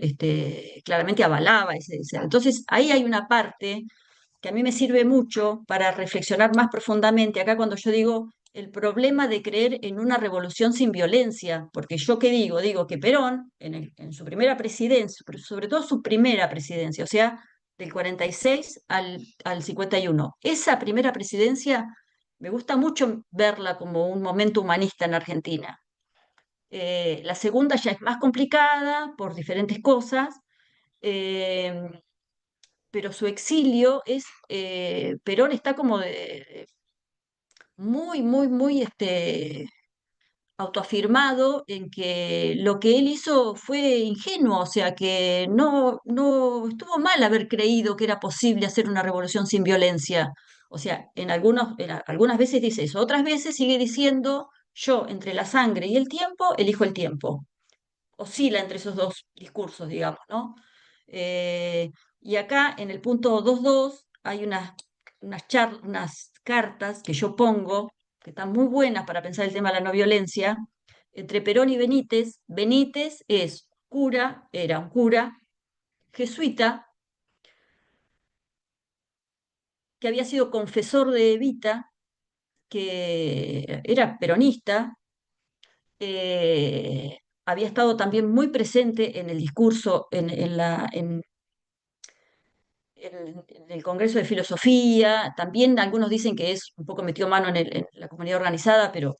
D: claramente avalaba Entonces, ahí hay una parte que a mí me sirve mucho para reflexionar más profundamente. Acá cuando yo digo el problema de creer en una revolución sin violencia, porque yo qué digo, digo que Perón en su primera presidencia, pero sobre todo su primera presidencia, o sea, del 46 al 51, esa primera presidencia me gusta mucho verla como un momento humanista en Argentina. La segunda ya es más complicada por diferentes cosas, eh, pero su exilio Perón está como muy, muy, muy autoafirmado en que lo que él hizo fue ingenuo, o sea que no estuvo mal haber creído que era posible hacer una revolución sin violencia. O sea, algunas veces dice eso, otras veces sigue diciendo, yo entre la sangre y el tiempo, elijo el tiempo. Oscila entre esos dos discursos, digamos, ¿no? Y acá en el punto 2.2 hay unas cartas que yo pongo, que están muy buenas para pensar el tema de la no violencia, entre Perón y Benítez. Benítez es cura, era un cura jesuita, que había sido confesor de Evita, que era peronista, había estado también muy presente en el discurso, en el Congreso de Filosofía. También algunos dicen que es un poco metió mano en la comunidad organizada, pero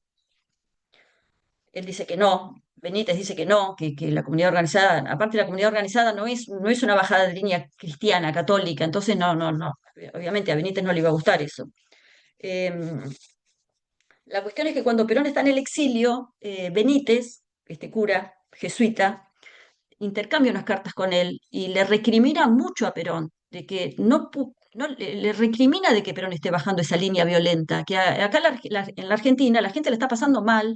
D: él dice que no. Benítez dice que no, que la comunidad organizada, aparte la comunidad organizada no es una bajada de línea cristiana, católica, entonces no. Obviamente a Benítez no le iba a gustar eso. La cuestión es que cuando Perón está en el exilio, Benítez, este cura jesuita, intercambia unas cartas con él y le recrimina mucho a Perón, de que no le recrimina de que Perón esté bajando esa línea violenta, que acá en la Argentina la gente le está pasando mal,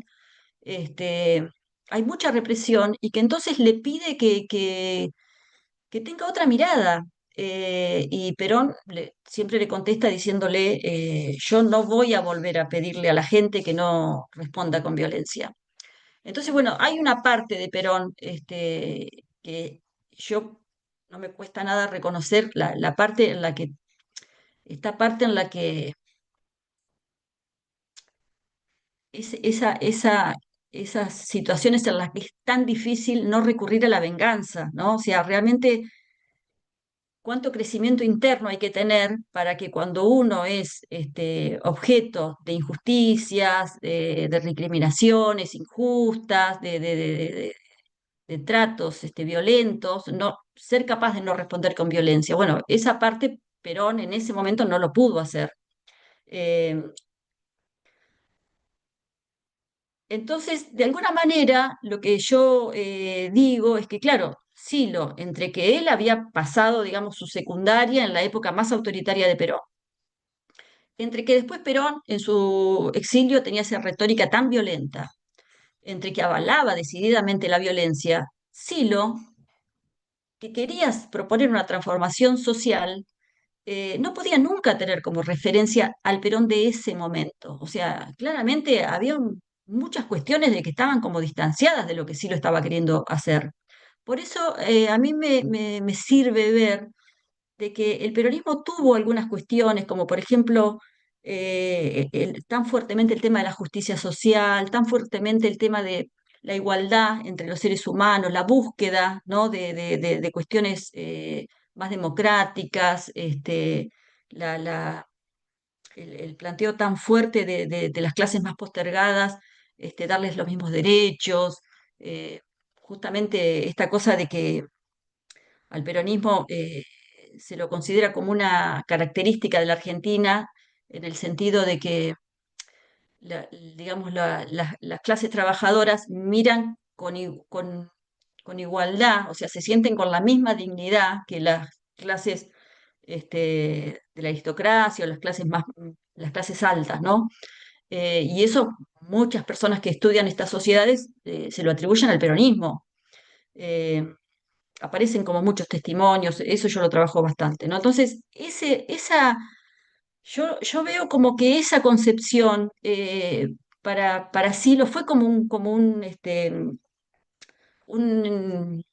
D: hay mucha represión y que entonces le pide que tenga otra mirada. Y Perón siempre le contesta diciéndole, yo no voy a volver a pedirle a la gente que no responda con violencia. Entonces, bueno, hay una parte de Perón que yo no me cuesta nada reconocer la parte en la que, esta parte en la que es, esas situaciones en las que es tan difícil no recurrir a la venganza, ¿no? O sea, realmente cuánto crecimiento interno hay que tener para que cuando uno es objeto de injusticias, de recriminaciones injustas, de tratos violentos, no, ser capaz de no responder con violencia. Bueno, esa parte Perón en ese momento no lo pudo hacer. Eh, entonces, de alguna manera, lo que yo digo es que, claro, Silo, entre que él había pasado, digamos, su secundaria en la época más autoritaria de Perón, entre que después Perón en su exilio tenía esa retórica tan violenta, entre que avalaba decididamente la violencia, Silo, que quería proponer una transformación social, no podía nunca tener como referencia al Perón de ese momento. O sea, claramente había muchas cuestiones de que estaban como distanciadas de lo que Silo estaba queriendo hacer. Por eso a mí me sirve ver de que el peronismo tuvo algunas cuestiones, como por ejemplo tan fuertemente el tema de la justicia social, tan fuertemente el tema de la igualdad entre los seres humanos, la búsqueda, ¿no? de cuestiones más democráticas, la, la- el planteo tan fuerte de las clases más postergadas, darles los mismos derechos, eh, justamente esta cosa de que al peronismo se lo considera como una característica de la Argentina, en el sentido de que digamos, las clases trabajadoras miran con igualdad, o sea, se sienten con la misma dignidad que las clases de la aristocracia o las clases altas, ¿no? Y eso muchas personas que estudian estas sociedades se lo atribuyen al peronismo. Eh, Aparecen como muchos testimonios, eso yo lo trabajo bastante, ¿no? Entonces, yo veo como que esa concepción para Silo fue un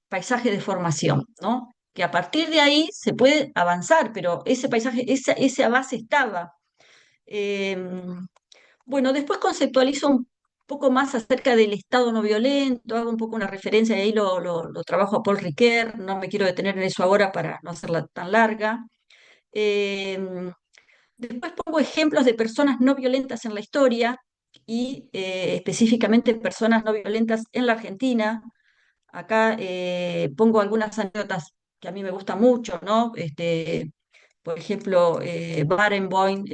D: paisaje de formación, ¿no? Que a partir de ahí se puede avanzar, pero ese paisaje, esa base estaba. Eh, bueno, después conceptualizo un poco más acerca del Estado no violento, hago un poco una referencia, y ahí lo trabajo a Paul Ricoeur, no me quiero detener en eso ahora para no hacerla tan larga. Eh, Después pongo ejemplos de personas no violentas en la historia y específicamente personas no violentas en la Argentina. Acá pongo algunas anécdotas que a mí me gustan mucho, ¿no? Por ejemplo, Barenboim,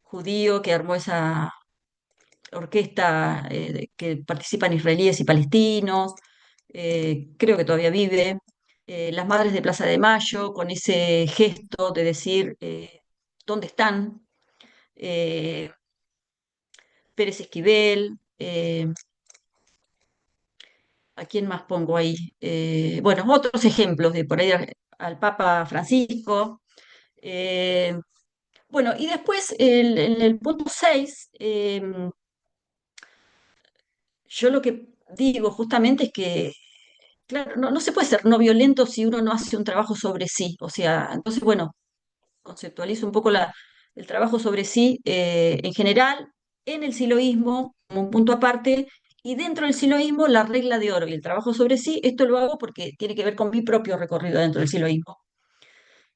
D: judío que armó esa orquesta que participan israelíes y palestinos, creo que todavía vive. Las Madres de Plaza de Mayo, con ese gesto de decir, ¿dónde están? eh, Pérez Esquivel, ¿a quién más pongo ahí? Bueno, otros ejemplos de por ahí al Papa Francisco. eh, bueno, y después en el punto 6, yo lo que digo justamente es que, claro, no se puede ser no violento si uno no hace un trabajo sobre sí. O sea, entonces, bueno, conceptualizo un poco el trabajo sobre sí en general, en el siloísmo, como un punto aparte, y dentro del siloísmo la regla de oro y el trabajo sobre sí, esto lo hago porque tiene que ver con mi propio recorrido dentro del siloísmo.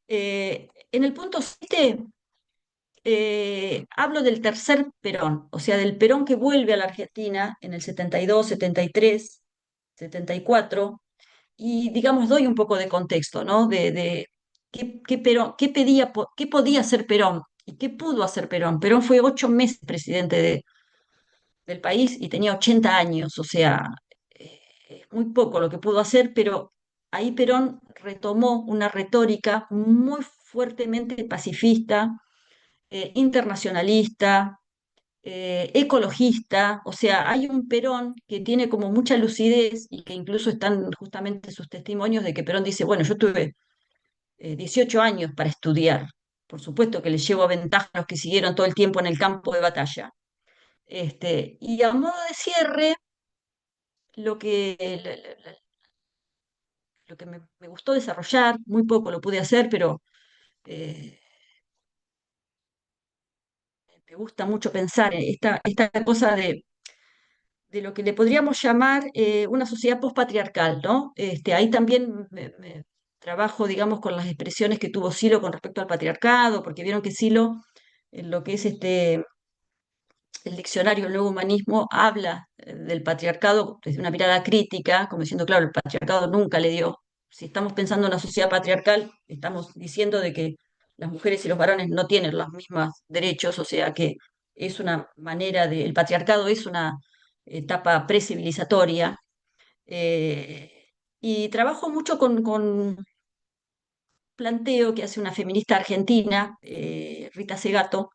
D: En el punto 7 hablo del tercer Perón, o sea, del Perón que vuelve a la Argentina en el 72, 73, 74, y digamos, doy un poco de contexto, ¿no? De qué Perón, qué podía hacer Perón y qué pudo hacer Perón. Perón fue 8 meses presidente del país y tenía 80 años, o sea, es muy poco lo que pudo hacer, pero ahí Perón retomó una retórica muy fuertemente pacifista, internacionalista, ecologista, o sea, hay un Perón que tiene como mucha lucidez y que incluso están justamente sus testimonios de que Perón dice, bueno, yo tuve 18 años para estudiar, por supuesto que les llevo ventaja a los que siguieron todo el tiempo en el campo de batalla. Y a modo de cierre, lo que, lo que me gustó desarrollar, muy poco lo pude hacer, pero eh, me gusta mucho pensar en esta cosa de lo que le podríamos llamar una sociedad postpatriarcal, ¿no? Ahí también trabajo, digamos, con las expresiones que tuvo Silo con respecto al patriarcado, porque vieron que Silo, en lo que es el diccionario del nuevo humanismo, habla del patriarcado desde una mirada crítica, como diciendo, claro, el patriarcado nunca le dio. Si estamos pensando en una sociedad patriarcal, estamos diciendo de que las mujeres y los varones no tienen los mismos derechos, o sea que es una manera el patriarcado es una etapa precivilizatoria. eh, y trabajo mucho con planteo que hace una feminista argentina, Rita Segato,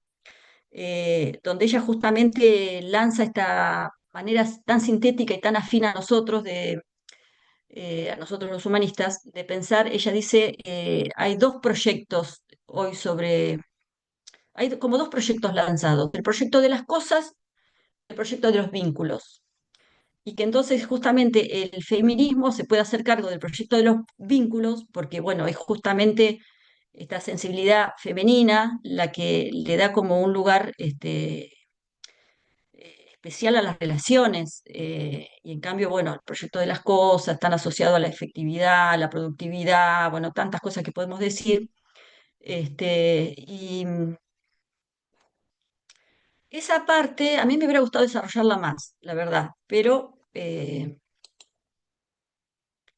D: donde ella justamente lanza esta manera tan sintética y tan afín a nosotros, a nosotros los humanistas, de pensar. Ella dice, hay dos proyectos hoy hay como dos proyectos lanzados, el proyecto de las cosas, el proyecto de los vínculos. Y que entonces justamente el feminismo se puede hacer cargo del proyecto de los vínculos, porque bueno, es justamente esta sensibilidad femenina la que le da como un lugar especial a las relaciones, y en cambio, bueno, el proyecto de las cosas están asociado a la efectividad, a la productividad, bueno, tantas cosas que podemos decir. Y esa parte a mí me hubiera gustado desarrollarla más, la verdad, pero en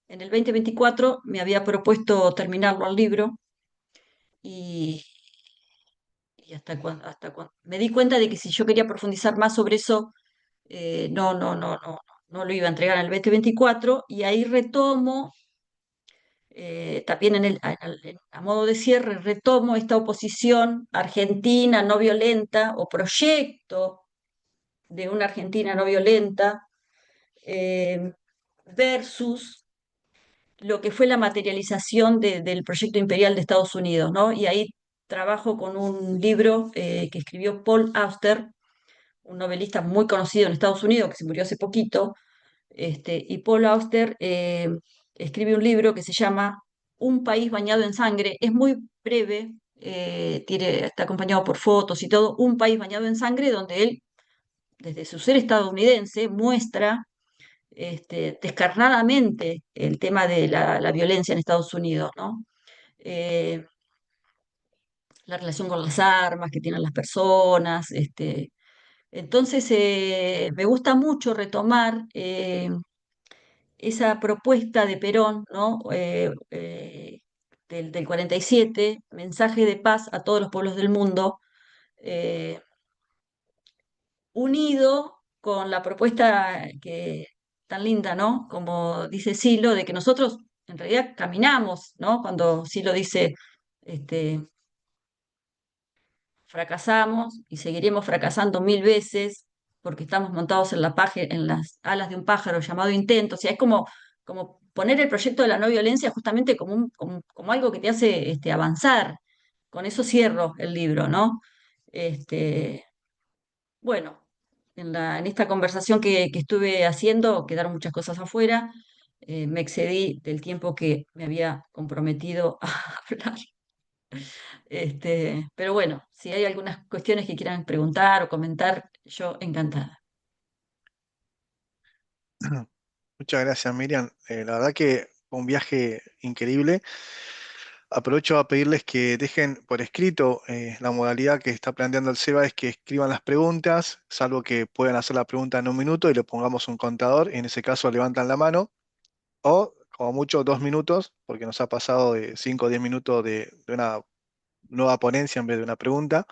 D: el 2024 me había propuesto terminarlo al libro y, y me di cuenta de que si yo quería profundizar más sobre eso, no lo iba a entregar en el 2024 y ahí retomo, también a modo de cierre, retomo esta oposición argentina no violenta o proyecto de una Argentina no violenta eh, versus lo que fue la materialización del proyecto imperial de Estados Unidos, ¿no? Y ahí trabajo con un libro que escribió Paul Auster, un novelista muy conocido en Estados Unidos, que se murió hace poquito, y Paul Auster escribe un libro que se llama Un país bañado en sangre. Es muy breve, está acompañado por fotos y todo, Un país bañado en sangre, donde él, desde su ser estadounidense, muestra descarnadamente el tema de la violencia en Estados Unidos, ¿no? Eh, la relación con las armas que tienen las personas. Entonces, me gusta mucho retomar esa propuesta de Perón, ¿no? Del 47, mensaje de paz a todos los pueblos del mundo, eh, unido con la propuesta tan linda, ¿no? Como dice Silo, de que nosotros en realidad caminamos, ¿no? Cuando Silo dice, este, fracasamos y seguiremos fracasando mil veces porque estamos montados en en las alas de un pájaro llamado intento. O sea, es como poner el proyecto de la no violencia justamente como algo que te hace avanzar. Con eso cierro el libro, ¿no? Este, bueno, en esta conversación que estuve haciendo quedaron muchas cosas afuera. Me excedí del tiempo que me había comprometido a hablar. Pero bueno, si hay algunas cuestiones que quieran preguntar o comentar, yo encantada.
B: Muchas gracias, Miriam. La verdad que fue un viaje increíble. Aprovecho a pedirles que dejen por escrito la modalidad que está planteando el SEBA es que escriban las preguntas, salvo que puedan hacer la pregunta en un minuto y le pongamos un contador. En ese caso levantan la mano o como mucho 2 minutos, porque nos ha pasado de 5 o 10 minutos de una nueva ponencia en vez de una pregunta.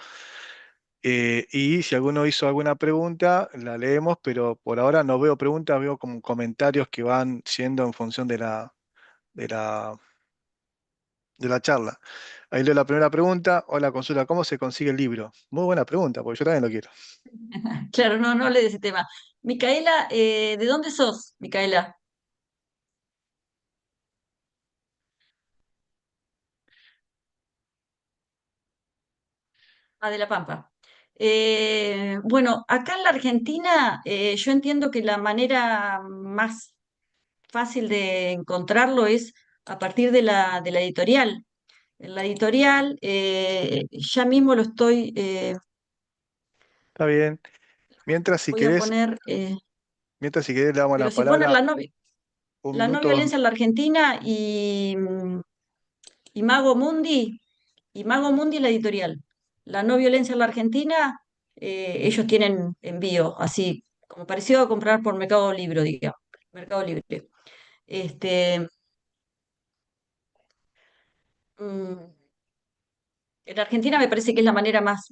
B: Y si alguno hizo alguna pregunta, la leemos, pero por ahora no veo preguntas, veo como comentarios que van siendo en función de la, de la charla. Ahí leo la primera pregunta. Hola, consulta, ¿cómo se consigue el libro? Muy buena pregunta, porque yo también lo quiero.
D: Claro, no hablé de ese tema. Micaela, ¿de dónde sos, Micaela? Ah, de La Pampa. Bueno, acá en la Argentina, yo entiendo que la manera más fácil de encontrarlo es a partir de la editorial. En la editorial, ya mismo lo estoy,
B: Está bien. Mientras, si
D: voy a
B: querés,
D: poner,
B: mientras, si querés, le damos la
D: pero si ponen
B: palabra un
D: la no
B: minuto.
D: violencia en la Argentina y Mago Mundi, la editorial. La no violencia en la Argentina, ellos tienen envío, así, como parecido a comprar por Mercado Libre, digamos. Mercado Libre. Este, mm, en Argentina me parece que es la manera más,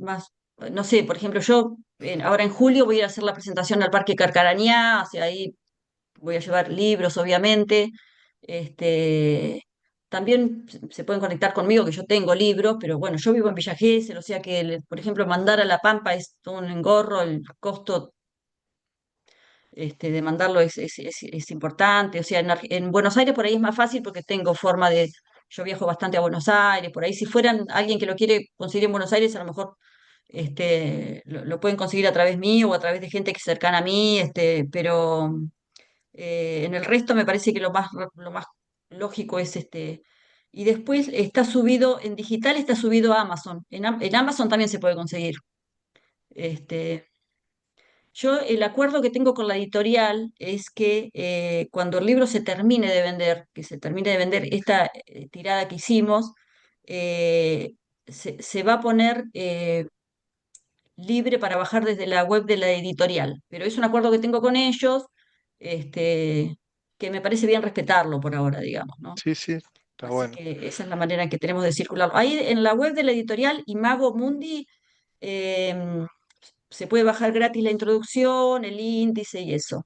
D: no sé, por ejemplo, yo ahora en julio voy a ir a hacer la presentación al Parque Carcarañá, hacia ahí voy a llevar libros, obviamente. Este, también se pueden conectar conmigo, que yo tengo libros, pero bueno, yo vivo en Villa Gesell, o sea que, por ejemplo, mandar a La Pampa es todo un engorro, el costo de mandarlo es importante. O sea, en Buenos Aires por ahí es más fácil porque tengo forma de. Yo viajo bastante a Buenos Aires, por ahí si fueran alguien que lo quiere conseguir en Buenos Aires, a lo mejor lo pueden conseguir a través mío o a través de gente que es cercana a mí, pero en el resto me parece que lo más lógico es Y después está subido, en digital está subido a Amazon. En Amazon también se puede conseguir. Este, yo el acuerdo que tengo con la editorial es que cuando el libro se termine de vender, que se termine de vender esta tirada que hicimos, se va a poner libre para bajar desde la web de la editorial, pero es un acuerdo que tengo con ellos, este, que me parece bien respetarlo por ahora, digamos, ¿no?
B: Sí, sí, está
D: Así
B: bueno.
D: que esa es la manera en que tenemos de circularlo. Ahí en la web de la editorial Imago Mundi em, se puede bajar gratis la introducción, el índice y eso.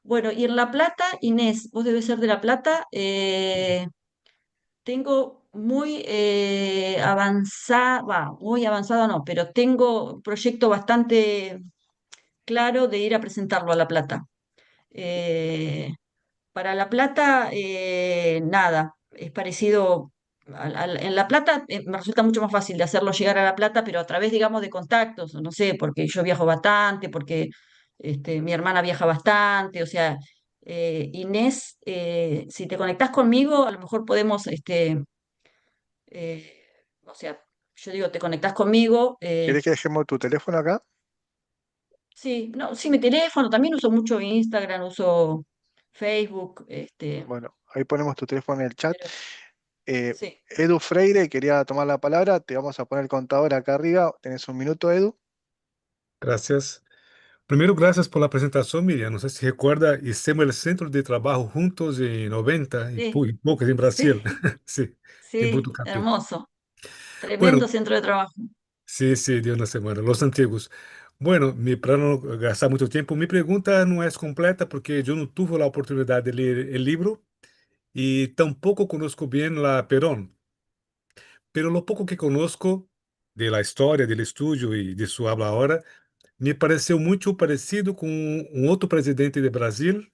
D: Bueno, y en La Plata, Inés, vos debes ser de La Plata, tengo muy muy avanzado no, pero tengo un proyecto bastante claro de ir a presentarlo a La Plata. Eh, para La Plata, nada, es parecido. En La Plata me resulta mucho más fácil de hacerlo llegar a La Plata, pero a través, digamos, de contactos, no sé, porque yo viajo bastante, porque mi hermana viaja bastante, o sea, Inés, si te conectás conmigo, a lo mejor podemos, o sea, yo digo, te conectás conmigo,
B: ¿Querés que dejemos tu teléfono acá?
D: sí, no, sí, mi teléfono, también uso mucho Instagram, uso Facebook,
B: Bueno, ahí ponemos tu teléfono en el chat.
D: pero
B: Eh,
D: sí.
B: Edu Freire quería tomar la palabra. Te vamos a poner el contador acá arriba. Tenés un minuto, Edu.
C: Gracias. Primero, gracias por la presentación, Miriam. No sé si recuerda, hicimos el centro de trabajo juntos en 90
D: Sí,
C: y pocos en Brasil.
D: sí,
C: Sí, en
D: sí,
C: Botucatu.
D: hermoso.
C: Bueno,
D: Tremendo centro de trabajo.
C: sí, sí, de una semana, los antiguos. Bueno, para no gastar mucho tiempo, mi pregunta no es completa porque yo no tuve la oportunidad de leer el libro y tampoco conozco bien la Perón, pero lo poco que conozco de la historia, del estudio y de su habla ahora, me pareceu muito parecido com um outro presidente de Brasil,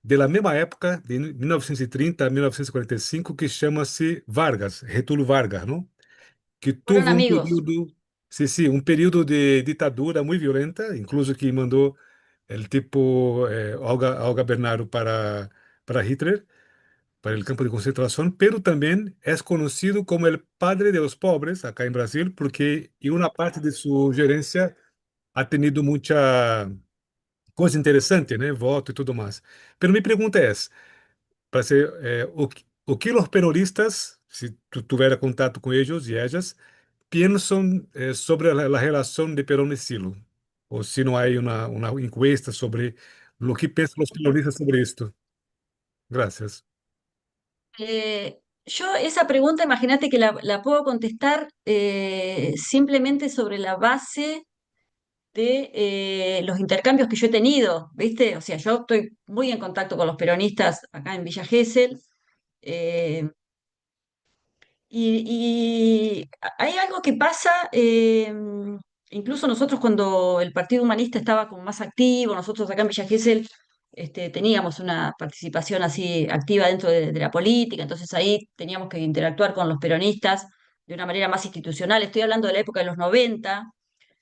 C: da mesma época, de 1930 a 1945, que chama-se Vargas, Getúlio Vargas, não? Que
D: Fueron
C: teve um
D: amigos.
C: período, sim, sim, um período de ditadura muito violenta, incluso que mandou o tipo Olga Bernardo para Hitler, para o campo de concentração, pero também é conhecido como o padre de los pobres acá em Brasil, porque em uma parte de sua gerência ha tenido muita coisa interessante, né? Voto e tudo mais. Pero minha pergunta é essa, para ser, o que os peronistas, se tu tiver contato com eles e elas, pensam sobre a relação de Perón e Silo? Ou se não há uma encuesta sobre o que pensam os peronistas sobre isto? Graças.
D: Yo esa pregunta, imagínate que la puedo contestar simplemente sobre la base de los intercambios que yo he tenido, ¿viste? O sea, yo estoy muy en contacto con los peronistas acá en Villa Gesell. eh, y hay algo que pasa, incluso nosotros cuando el Partido Humanista estaba como más activo, nosotros acá en Villa Gesell teníamos una participación así activa dentro de la política, entonces ahí teníamos que interactuar con los peronistas de una manera más institucional. Estoy hablando de la época de los 90,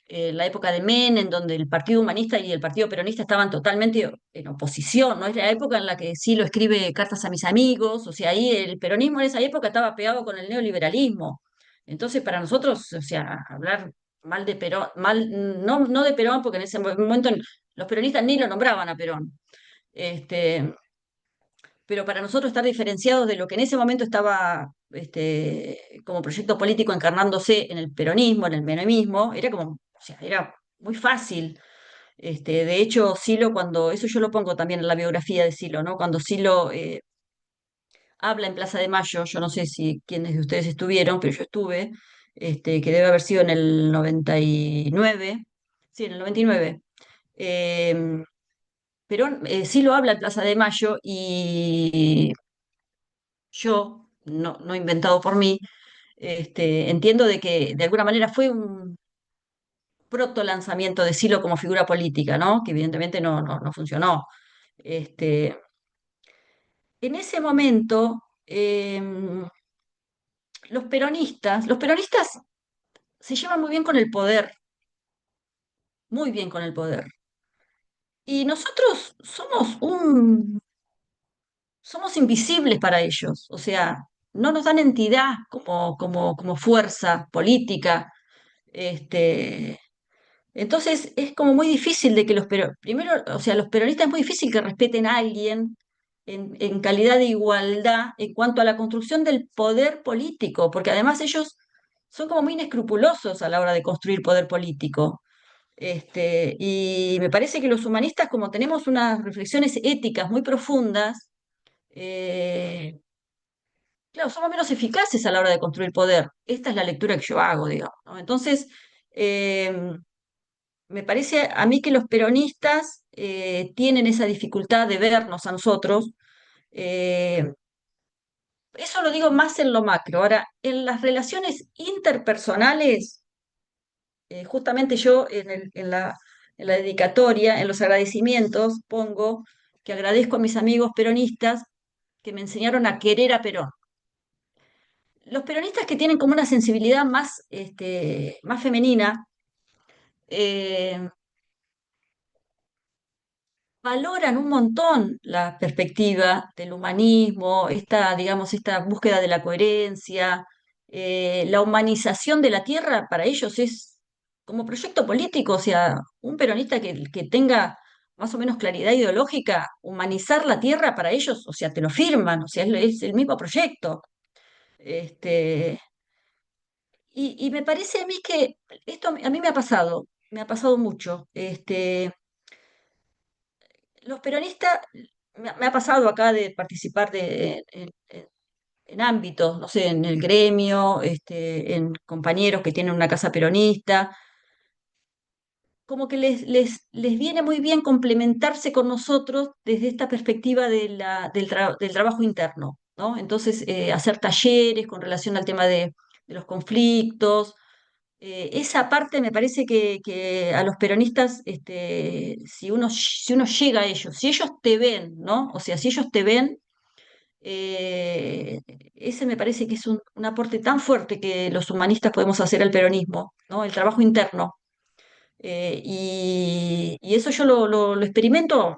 D: la época de Menem, en donde el Partido Humanista y el Partido Peronista estaban totalmente en oposición, ¿no? Es la época en la que Silo escribe cartas a mis amigos, o sea, ahí el peronismo en esa época estaba pegado con el neoliberalismo. Entonces, para nosotros, o sea, hablar mal de Perón, no de Perón, porque en ese momento los peronistas ni lo nombraban a Perón. Este, pero para nosotros estar diferenciados de lo que en ese momento estaba como proyecto político encarnándose en el peronismo, en el menemismo, era como, o sea, era muy fácil. De hecho, Silo, eso yo lo pongo también en la biografía de Silo, ¿no? Cuando Silo habla en Plaza de Mayo, yo no sé si quiénes de ustedes estuvieron, pero yo estuve, que debe haber sido en el 99, sí, en el 99. Eh, Perón sí lo habla en Plaza de Mayo y yo, no inventado por mí, entiendo de que de alguna manera fue un proto lanzamiento de Silo como figura política, ¿no? Que evidentemente no funcionó. Este, en ese momento, los peronistas se llevan muy bien con el poder, muy bien con el poder. Y nosotros somos invisibles para ellos, o sea, no nos dan entidad como fuerza política. Este, entonces es como muy difícil de que primero, o sea, los peronistas es muy difícil que respeten a alguien en calidad de igualdad en cuanto a la construcción del poder político, porque además ellos son como muy inescrupulosos a la hora de construir poder político. Y me parece que los humanistas, como tenemos unas reflexiones éticas muy profundas, eh, claro, somos menos eficaces a la hora de construir poder. Esta es la lectura que yo hago, digamos, ¿no? Entonces, eh, me parece a mí que los peronistas tienen esa dificultad de vernos a nosotros. eh, Eso lo digo más en lo macro. Ahora, en las relaciones interpersonales, justamente yo en la dedicatoria, en los agradecimientos, pongo que agradezco a mis amigos peronistas que me enseñaron a querer a Perón. Los peronistas que tienen como una sensibilidad más femenina, eh, valoran un montón la perspectiva del humanismo, digamos, esta búsqueda de la coherencia, la humanización de la tierra para ellos es como proyecto político, o sea, un peronista que tenga más o menos claridad ideológica, humanizar la tierra para ellos, o sea, te lo firman, o sea, es el mismo proyecto. Este, y me parece a mí que esto a mí me ha pasado mucho. Los peronistas, me ha pasado acá de participar en ámbitos, no sé, en el gremio, en compañeros que tienen una casa peronista, como que les viene muy bien complementarse con nosotros desde esta perspectiva del trabajo interno, ¿no? Entonces, hacer talleres con relación al tema de los conflictos. Esa parte me parece que a los peronistas, si uno llega a ellos, si ellos te ven, ¿no? O sea, si ellos te ven, eh, ese me parece que es un aporte tan fuerte que los humanistas podemos hacer al peronismo, ¿no? El trabajo interno. Y eso yo lo experimento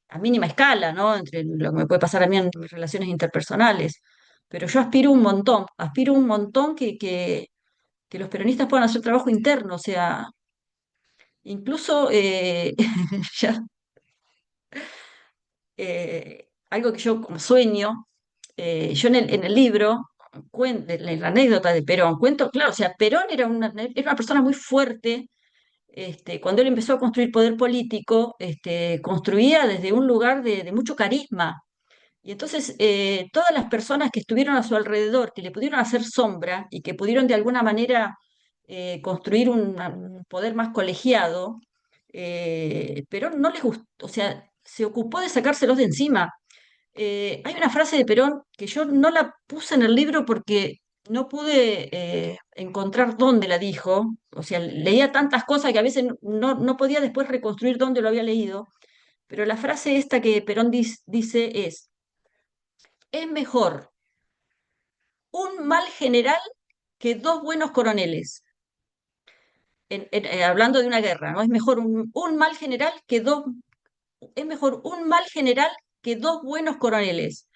D: a mínima escala, ¿no? Entre lo que me puede pasar a mí en mis relaciones interpersonales. Pero yo aspiro un montón que los peronistas puedan hacer trabajo interno, o sea, incluso ya, algo que yo como sueño, yo en el libro, en la anécdota de Perón, cuento, claro, o sea, Perón era una persona muy fuerte. Cuando él empezó a construir poder político, construía desde un lugar de mucho carisma. Y entonces todas las personas que estuvieron a su alrededor, que le pudieron hacer sombra y que pudieron de alguna manera construir un poder más colegiado, Perón no les gustó, o sea, se ocupó de sacárselos de encima. Hay una frase de Perón que yo no la puse en el libro porque no pude encontrar dónde la dijo, o sea, leía tantas cosas que a veces no podía después reconstruir dónde lo había leído, pero la frase esta que Perón dice es mejor un mal general que dos buenos coroneles. Hablando de una guerra, ¿no? Es mejor un mal general que dos buenos coroneles.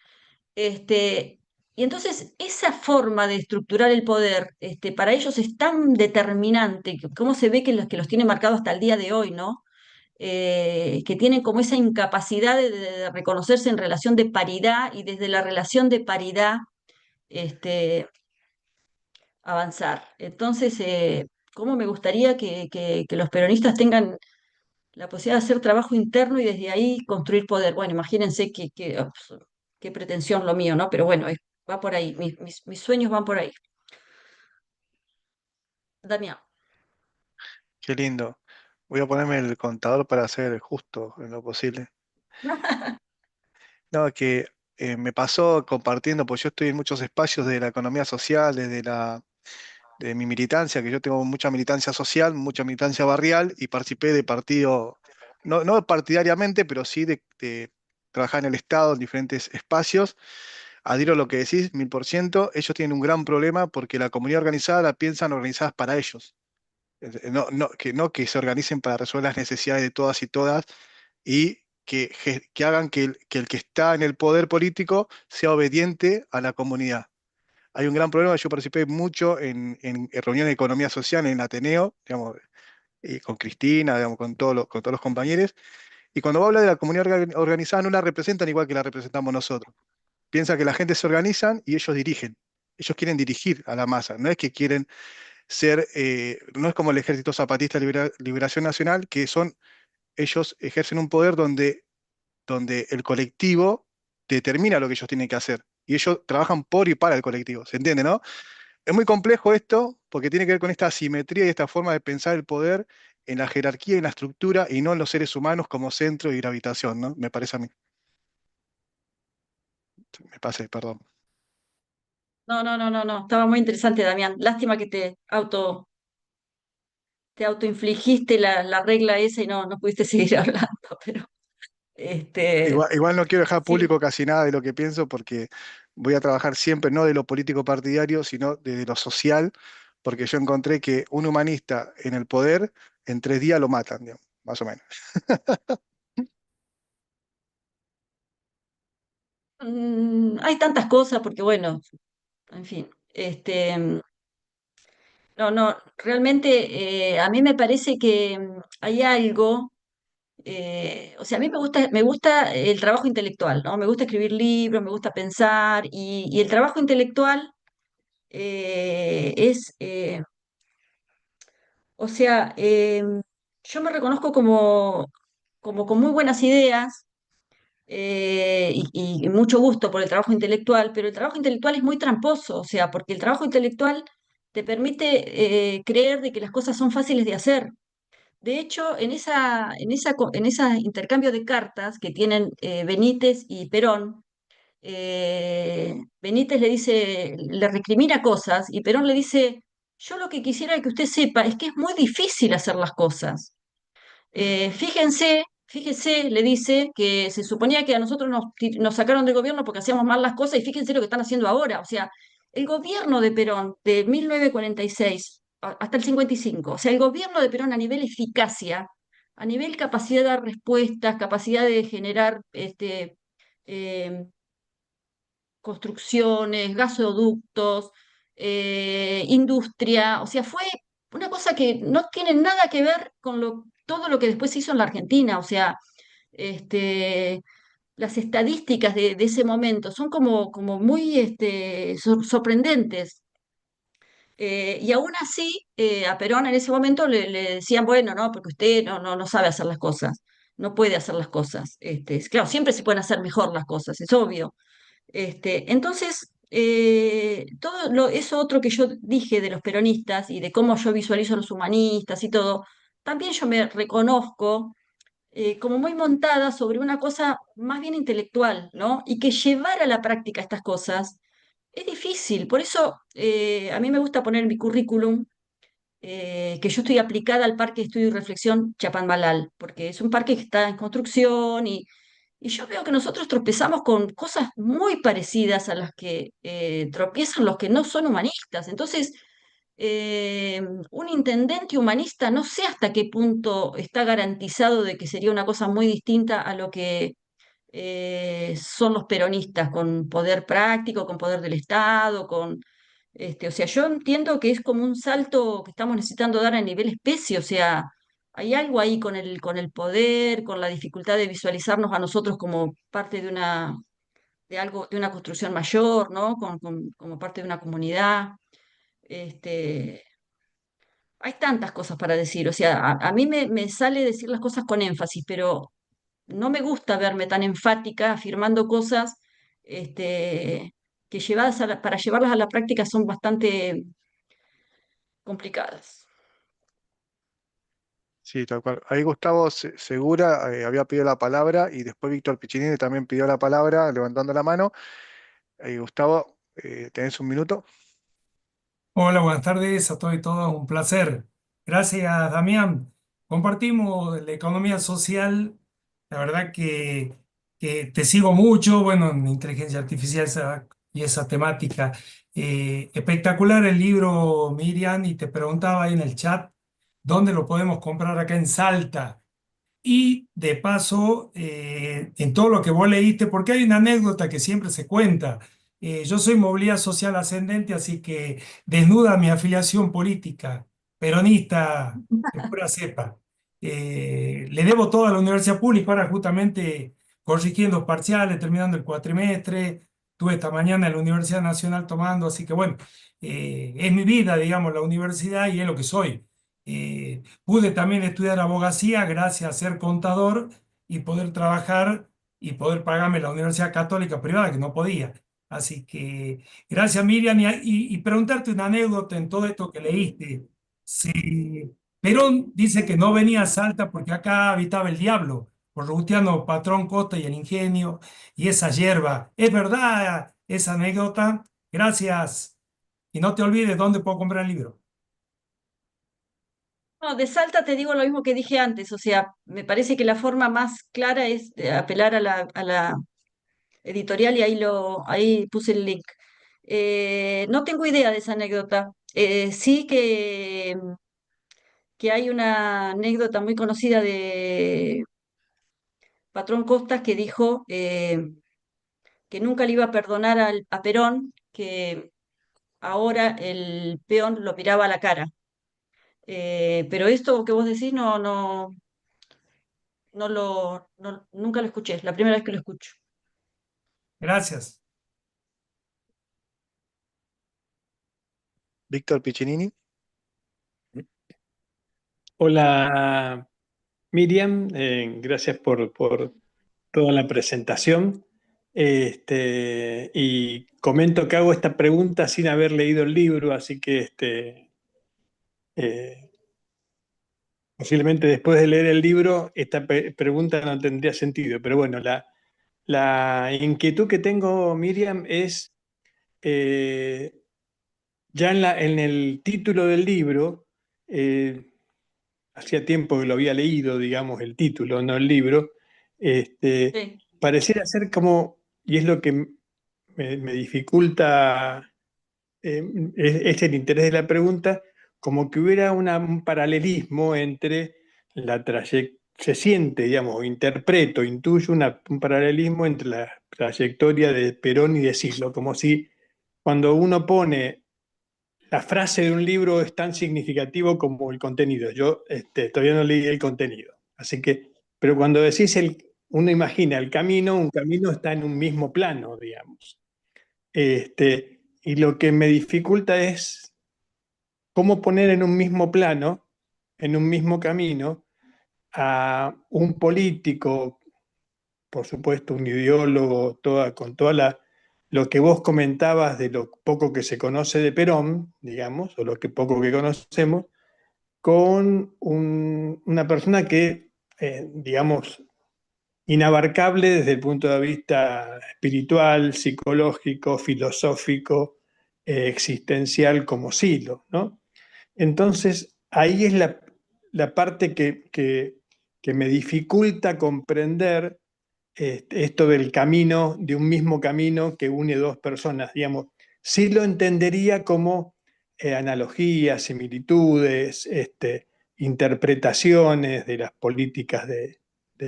D: Este, y entonces esa forma de estructurar el poder, para ellos es tan determinante, cómo se ve que los tiene marcados hasta el día de hoy, ¿no? Que tienen como esa incapacidad de reconocerse en relación de paridad y desde la relación de paridad, este, avanzar. Entonces, ¿cómo me gustaría que los peronistas tengan la posibilidad de hacer trabajo interno y desde ahí construir poder? Bueno, imagínense qué pretensión lo mío, ¿no? Pero bueno, va por ahí, mis sueños van por ahí. Damián.
B: Qué lindo. Voy a ponerme el contador para ser justo en lo posible. No, que me pasó compartiendo, pues yo estoy en muchos espacios de la economía social, de mi militancia, que yo tengo mucha militancia social, mucha militancia barrial, y participé de partido, no partidariamente, pero sí de trabajar en el Estado, en diferentes espacios. Adhiero a lo que decís, 1000%. Ellos tienen un gran problema porque la comunidad organizada la piensan organizadas para ellos. No que se organicen para resolver las necesidades de todas y todas y que hagan que el que está en el poder político sea obediente a la comunidad. Hay un gran problema, yo participé mucho en reuniones de economía social en Ateneo, digamos, y con Cristina, digamos, con todos los compañeros, y cuando habla de la comunidad organizada no la representan igual que la representamos nosotros. Piensa que la gente se organizan y ellos dirigen. Ellos quieren dirigir a la masa, no es que quieren no es como el Ejército Zapatista de Liberación Nacional, que ellos ejercen un poder donde el colectivo determina lo que ellos tienen que hacer. Y ellos trabajan por y para el colectivo, ¿se entiende, no? Es muy complejo esto porque tiene que ver con esta asimetría y esta forma de pensar el poder en la jerarquía y en la estructura y no en los seres humanos como centro y gravitación, ¿no? Me parece a mí. Me pasé, perdón.
D: No, no, no, no, no. Estaba muy interesante, Damián. Lástima que te autoinfligiste la regla esa y no pudiste seguir hablando, pero este,
B: Igual no quiero dejar
D: sí.
B: público casi nada de lo que pienso porque voy a trabajar siempre no de lo político partidario, sino de lo social, porque yo encontré que un humanista en el poder en 3 días lo matan, digamos, más o menos.
D: Hay tantas cosas, porque bueno, en fin, no, no, realmente a mí me parece que hay algo, o sea, a mí me gusta el trabajo intelectual, ¿no? Me gusta escribir libros, me gusta pensar, y el trabajo intelectual es, o sea, yo me reconozco como con muy buenas ideas y mucho gusto por el trabajo intelectual, pero el trabajo intelectual es muy tramposo, o sea, porque el trabajo intelectual te permite creer de que las cosas son fáciles de hacer. De hecho, en ese intercambio de cartas que tienen Benítez y Perón, Benítez le recrimina cosas y Perón le dice, yo lo que quisiera que usted sepa es que es muy difícil hacer las cosas. Fíjense, le dice que se suponía que a nosotros nos sacaron del gobierno porque hacíamos mal las cosas y fíjense lo que están haciendo ahora. O sea, el gobierno de Perón de 1946 hasta el 55, o sea, el gobierno de Perón a nivel eficacia, a nivel capacidad de dar respuestas, capacidad de generar eh, construcciones, gasoductos, industria, o sea, fue una cosa que no tiene nada que ver con todo lo que después se hizo en la Argentina, o sea, este, las estadísticas de ese momento son como muy sorprendentes. Y aún así, a Perón en ese momento le decían, bueno, no, porque usted no sabe hacer las cosas, no puede hacer las cosas. Claro, siempre se pueden hacer mejor las cosas, es obvio. Entonces, eso otro que yo dije de los peronistas y de cómo yo visualizo a los humanistas y todo, también yo me reconozco como muy montada sobre una cosa más bien intelectual, ¿no? Y que llevar a la práctica estas cosas es difícil. Por eso a mí me gusta poner en mi currículum que yo estoy aplicada al Parque de Estudio y Reflexión Chapadmalal, porque es un parque que está en construcción y yo veo que nosotros tropezamos con cosas muy parecidas a las que tropiezan los que no son humanistas. Entonces, un intendente humanista no sé hasta qué punto está garantizado de que sería una cosa muy distinta a lo que son los peronistas, con poder práctico, con poder del Estado, o sea, yo entiendo que es como un salto que estamos necesitando dar a nivel especie, o sea, hay algo ahí con el poder, con la dificultad de visualizarnos a nosotros como parte de algo, de una construcción mayor, ¿no? Como parte de una comunidad. Este, hay tantas cosas para decir, o sea, a mí me sale decir las cosas con énfasis, pero no me gusta verme tan enfática afirmando cosas que para llevarlas a la práctica son bastante complicadas.
B: Sí, tal cual. Ahí Gustavo Segura había pedido la palabra y después Víctor Piccinini también pidió la palabra levantando la mano. Gustavo, ¿tenés un minuto?
G: Hola, buenas tardes a todos y todas, un placer. Gracias, Damián. Compartimos la economía social, la verdad que te sigo mucho, bueno, en inteligencia artificial y esa temática. Espectacular el libro, Miriam, y te preguntaba ahí en el chat, ¿dónde lo podemos comprar acá en Salta? Y de paso, en todo lo que vos leíste, porque hay una anécdota que siempre se cuenta. Yo soy movilidad social ascendente, así que desnuda mi afiliación política, peronista de pura cepa. Le debo todo a la universidad pública, ahora justamente corrigiendo parciales, terminando el cuatrimestre. Estuve esta mañana en la Universidad Nacional tomando, así que bueno, es mi vida, digamos, la universidad y es lo que soy. Pude también estudiar abogacía gracias a ser contador y poder trabajar y poder pagarme la Universidad Católica privada, que no podía. Así que gracias, Miriam, y preguntarte una anécdota en todo esto que leíste. Perón dice que no venía a Salta porque acá habitaba el diablo, por Rustiano, Patrón Costa y el Ingenio y esa hierba. ¿Es verdad esa anécdota? Gracias. Y no te olvides dónde puedo comprar el libro.
D: No, de Salta te digo lo mismo que dije antes, o sea, me parece que la forma más clara es apelar a la editorial y ahí puse el link. No tengo idea de esa anécdota. Sí que hay una anécdota muy conocida de Patrón Costas que dijo que nunca le iba a perdonar a Perón, que ahora el peón lo miraba a la cara. Pero esto que vos decís nunca lo escuché, es la primera vez que lo escucho.
G: Gracias.
B: Víctor Piccinini.
H: Hola Miriam, gracias por toda la presentación. Y comento que hago esta pregunta sin haber leído el libro, así que eh, posiblemente después de leer el libro esta pregunta no tendría sentido. Pero bueno, la inquietud que tengo, Miriam, es eh, ya en el título del libro. Hacía tiempo que lo había leído, digamos, el título, no el libro.
D: Sí.
H: Pareciera ser como, y es lo que me dificulta, es el interés de la pregunta, como que hubiera un paralelismo entre la trayectoria, se siente, digamos, o interpreto, intuyo un paralelismo entre la trayectoria de Perón y de Siglo, como si cuando uno pone la frase de un libro es tan significativo como el contenido. Yo todavía no leí el contenido. Así que, pero cuando decís uno imagina el camino, un camino está en un mismo plano, digamos. Y lo que me dificulta es cómo poner en un mismo plano, en un mismo camino, a un político, por supuesto, un ideólogo, con toda lo que vos comentabas de lo poco que se conoce de Perón, digamos, o lo que poco que conocemos, con una persona que, digamos, inabarcable desde el punto de vista espiritual, psicológico, filosófico, existencial como Silo, ¿no? Entonces, ahí es la parte que me dificulta comprender esto del camino, de un mismo camino que une dos personas, digamos. Sí lo entendería como analogías, similitudes, interpretaciones de las políticas de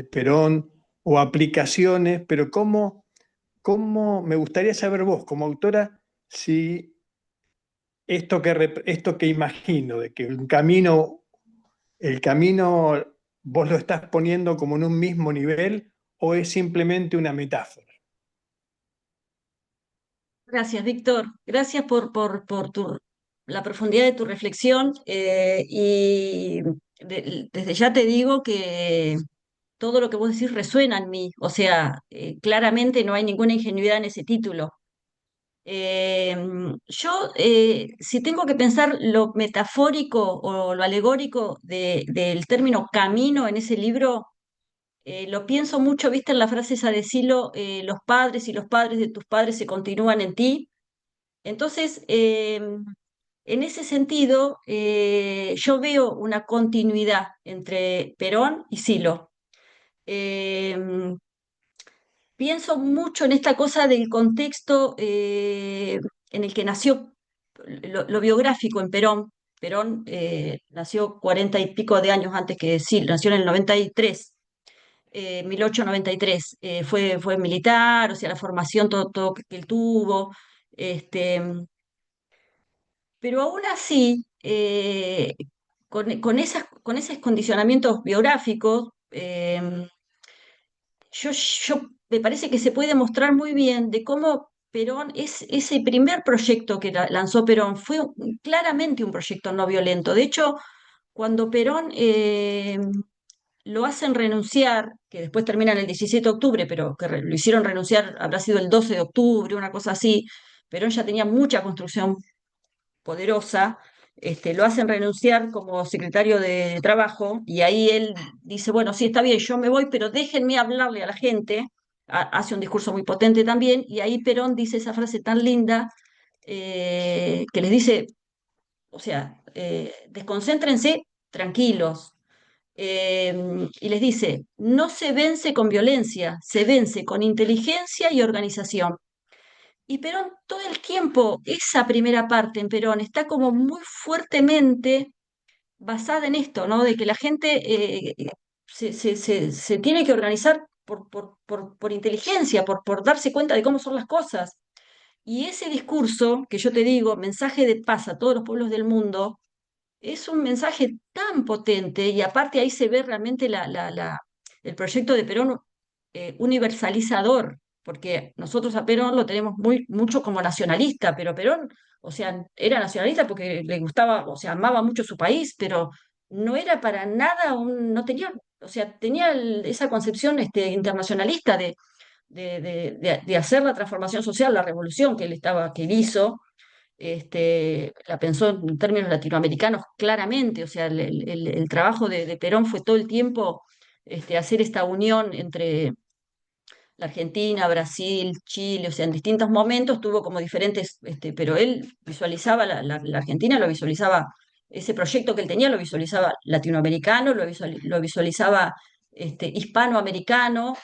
H: Perón o aplicaciones, pero cómo me gustaría saber vos, como autora, si esto que imagino, de que el camino vos lo estás poniendo como en un mismo nivel o es simplemente una metáfora.
D: Gracias, Víctor. Gracias por la profundidad de tu reflexión y desde ya te digo que todo lo que vos decís resuena en mí. O sea, claramente no hay ninguna ingenuidad en ese título. Eh, si tengo que pensar lo metafórico o lo alegórico del término camino en ese libro, lo pienso mucho, viste, en la frase esa de Silo, los padres y los padres de tus padres se continúan en ti. Entonces, en ese sentido, yo veo una continuidad entre Perón y Silo. Eh, Pienso mucho en esta cosa del contexto en el que nació lo biográfico en Perón. Perón nació 40 y pico de años antes que Silo, nació en el 93. 1893, fue militar, o sea, la formación, todo que él tuvo, este, pero aún así, con esos condicionamientos biográficos, me parece que se puede mostrar muy bien de cómo Perón, ese primer proyecto que lanzó Perón fue claramente un proyecto no violento. De hecho, cuando Perón lo hacen renunciar, que después termina en el 17 de octubre, pero que lo hicieron renunciar, habrá sido el 12 de octubre, una cosa así. Perón ya tenía mucha construcción poderosa, lo hacen renunciar como secretario de Trabajo y ahí él dice, bueno, sí, está bien, yo me voy, pero déjenme hablarle a la gente. Hace un discurso muy potente también y ahí Perón dice esa frase tan linda que les dice, o sea, desconcéntrense tranquilos. Y les dice, no se vence con violencia, se vence con inteligencia y organización. Y Perón, todo el tiempo, esa primera parte en Perón está como muy fuertemente basada en esto, ¿no? De que la gente se tiene que organizar por inteligencia, por darse cuenta de cómo son las cosas. Y ese discurso que yo te digo, mensaje de paz a todos los pueblos del mundo, es un mensaje tan potente y aparte ahí se ve realmente el proyecto de Perón universalizador, porque nosotros a Perón lo tenemos mucho como nacionalista, pero Perón, o sea, era nacionalista porque le gustaba, o sea, amaba mucho su país, pero no era para nada no tenía, o sea, tenía esa concepción internacionalista de hacer la transformación social, la revolución que él hizo, la pensó en términos latinoamericanos claramente, o sea, el trabajo de Perón fue todo el tiempo hacer esta unión entre la Argentina, Brasil, Chile, o sea, en distintos momentos tuvo como diferentes, pero él visualizaba la Argentina, lo visualizaba, ese proyecto que él tenía lo visualizaba latinoamericano, lo visualizaba hispanoamericano,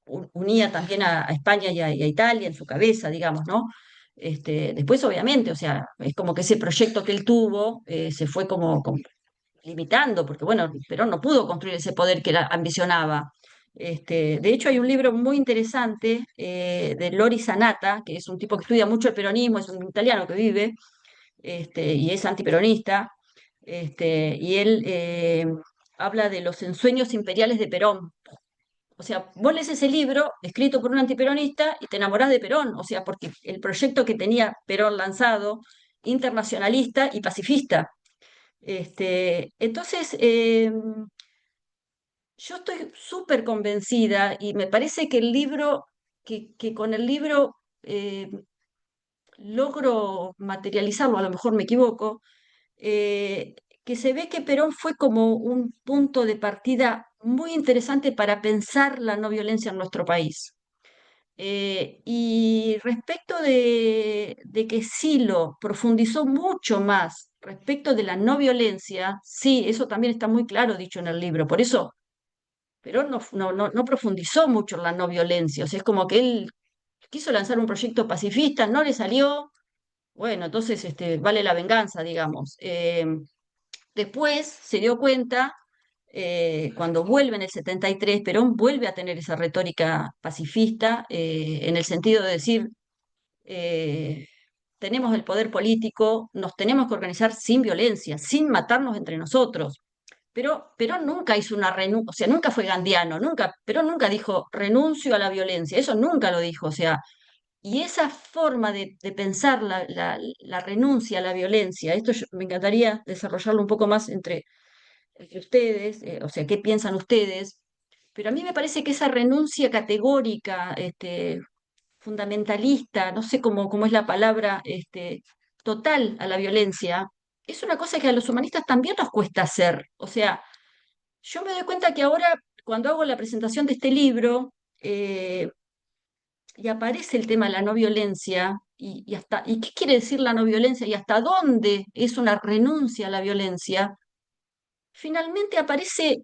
D: unía también a España y a Italia en su cabeza, digamos, ¿no? Después, obviamente, o sea, es como que ese proyecto que él tuvo se fue como limitando, porque bueno, Perón no pudo construir ese poder que él ambicionaba. De hecho, hay un libro muy interesante de Lori Sanata, que es un tipo que estudia mucho el peronismo, es un italiano que vive y es antiperonista, y él habla de los ensueños imperiales de Perón. O sea, vos lees ese libro escrito por un antiperonista y te enamorás de Perón, o sea, porque el proyecto que tenía Perón lanzado, internacionalista y pacifista. Entonces, yo estoy súper convencida y me parece que que con el libro logro materializarlo, a lo mejor me equivoco, eh, que se ve que Perón fue como un punto de partida muy interesante para pensar la no violencia en nuestro país. Y respecto de que Silo profundizó mucho más respecto de la no violencia, sí, eso también está muy claro dicho en el libro. Por eso Perón no profundizó mucho en la no violencia. O sea, es como que él quiso lanzar un proyecto pacifista, no le salió, bueno, entonces vale la venganza, digamos. Después se dio cuenta, cuando vuelve en el 73, Perón vuelve a tener esa retórica pacifista, en el sentido de decir, eh, tenemos el poder político, nos tenemos que organizar sin violencia, sin matarnos entre nosotros. Pero Perón nunca hizo una renuncia, o sea, nunca fue gandiano, nunca, Perón nunca dijo renuncio a la violencia, eso nunca lo dijo, o sea, y esa forma de pensar la renuncia a la violencia, me encantaría desarrollarlo un poco más entre ustedes, o sea, qué piensan ustedes, pero a mí me parece que esa renuncia categórica, fundamentalista, no sé cómo es la palabra, total a la violencia, es una cosa que a los humanistas también nos cuesta hacer. O sea, yo me doy cuenta que ahora, cuando hago la presentación de este libro, y aparece el tema de la no violencia, y qué quiere decir la no violencia y hasta dónde es una renuncia a la violencia, finalmente aparece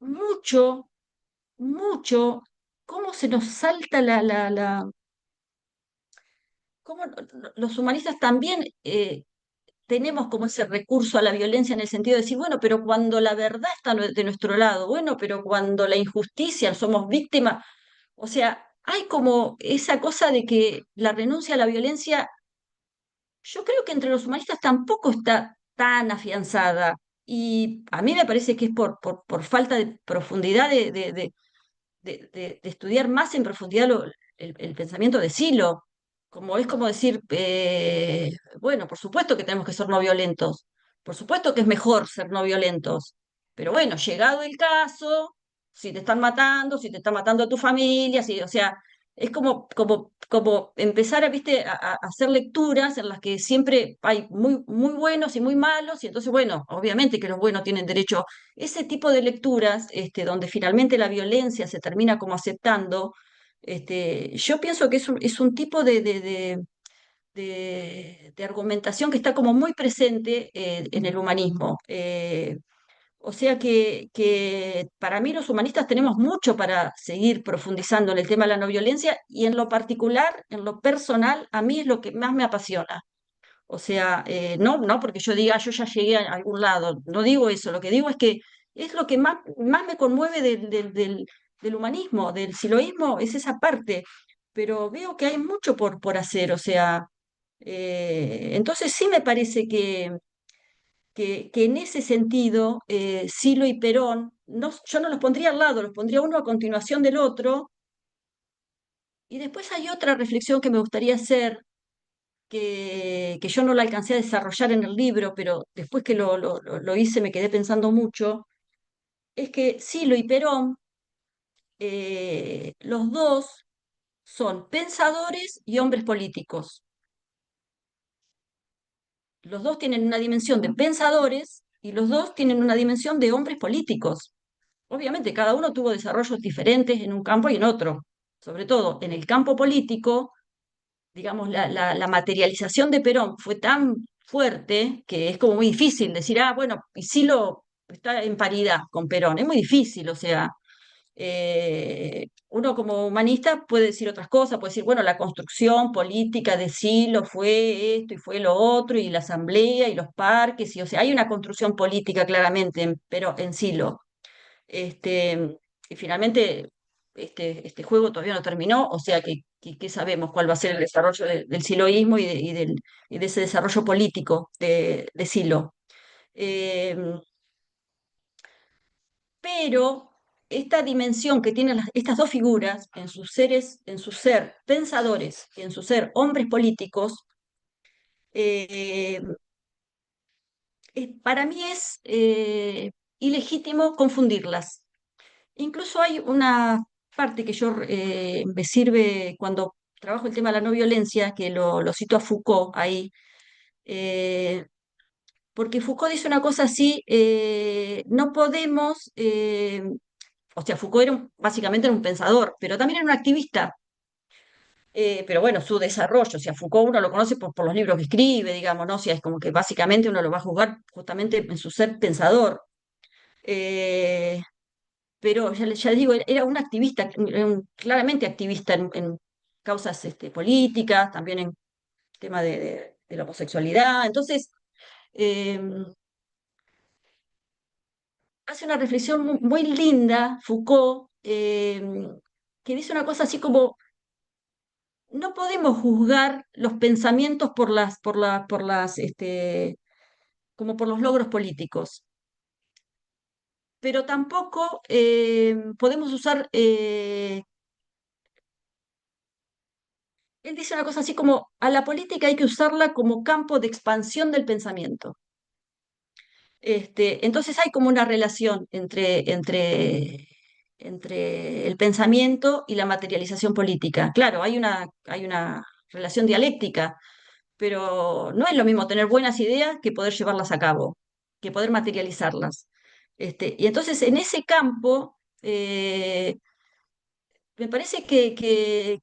D: mucho, mucho, cómo se nos salta cómo los humanistas también tenemos como ese recurso a la violencia en el sentido de decir, bueno, pero cuando la verdad está de nuestro lado, bueno, pero cuando la injusticia somos víctimas, o sea, hay como esa cosa de que la renuncia a la violencia, yo creo que entre los humanistas tampoco está tan afianzada. Y a mí me parece que es por falta de profundidad de estudiar más en profundidad el pensamiento de Silo. Como es como decir, bueno, por supuesto que tenemos que ser no violentos, por supuesto que es mejor ser no violentos, pero bueno, llegado el caso, si te están matando, si te está matando a tu familia, si, o sea, es como empezar a, ¿viste? A hacer lecturas en las que siempre hay muy buenos y muy malos, y entonces, bueno, obviamente que los buenos tienen derecho. Ese tipo de lecturas, donde finalmente la violencia se termina como aceptando, yo pienso que es un tipo de argumentación que está como muy presente en el humanismo. O sea que para mí los humanistas tenemos mucho para seguir profundizando en el tema de la no violencia y en lo particular, en lo personal, a mí es lo que más me apasiona. O sea, no porque yo diga, yo ya llegué a algún lado, no digo eso, lo que digo es que es lo que más me conmueve del humanismo, del siloísmo, es esa parte, pero veo que hay mucho por hacer, o sea, entonces sí me parece que en ese sentido, Silo y Perón, yo no los pondría al lado, los pondría uno a continuación del otro, y después hay otra reflexión que me gustaría hacer que yo no la alcancé a desarrollar en el libro, pero después que lo hice me quedé pensando mucho, es que Silo y Perón, los dos son pensadores y hombres políticos. Los dos tienen una dimensión de pensadores y los dos tienen una dimensión de hombres políticos. Obviamente, cada uno tuvo desarrollos diferentes en un campo y en otro. Sobre todo en el campo político, digamos, la materialización de Perón fue tan fuerte que es como muy difícil decir, ah, bueno, y Silo está en paridad con Perón. Es muy difícil, o sea, uno como humanista puede decir otras cosas, puede decir, bueno, la construcción política de Silo fue esto y fue lo otro, y la asamblea y los parques, y o sea, hay una construcción política claramente pero en Silo. Y finalmente este juego todavía no terminó, o sea que sabemos cuál va a ser el desarrollo del siloísmo y de ese desarrollo político de Silo. Eh, pero esta dimensión que tienen estas dos figuras en sus seres, en su ser pensadores y en su ser hombres políticos, eh, para mí es ilegítimo confundirlas. Incluso hay una parte que yo me sirve cuando trabajo el tema de la no violencia, que lo cito a Foucault ahí, eh, porque Foucault dice una cosa así, no podemos, o sea, Foucault básicamente era un pensador, pero también era un activista. Pero bueno, su desarrollo, o sea, Foucault uno lo conoce por los libros que escribe, digamos, ¿no? O sea, es como que básicamente uno lo va a juzgar justamente en su ser pensador. Eh, pero ya les digo, era un activista, era claramente activista en causas políticas, también en tema de la homosexualidad. Entonces, eh, hace una reflexión muy linda, Foucault, que dice una cosa así como, no podemos juzgar los pensamientos como por los logros políticos, pero tampoco podemos usar él dice una cosa así como, a la política hay que usarla como campo de expansión del pensamiento. Entonces hay como una relación entre el pensamiento y la materialización política. Claro, hay una relación dialéctica, pero no es lo mismo tener buenas ideas que poder llevarlas a cabo, que poder materializarlas. Y entonces en ese campo, me parece que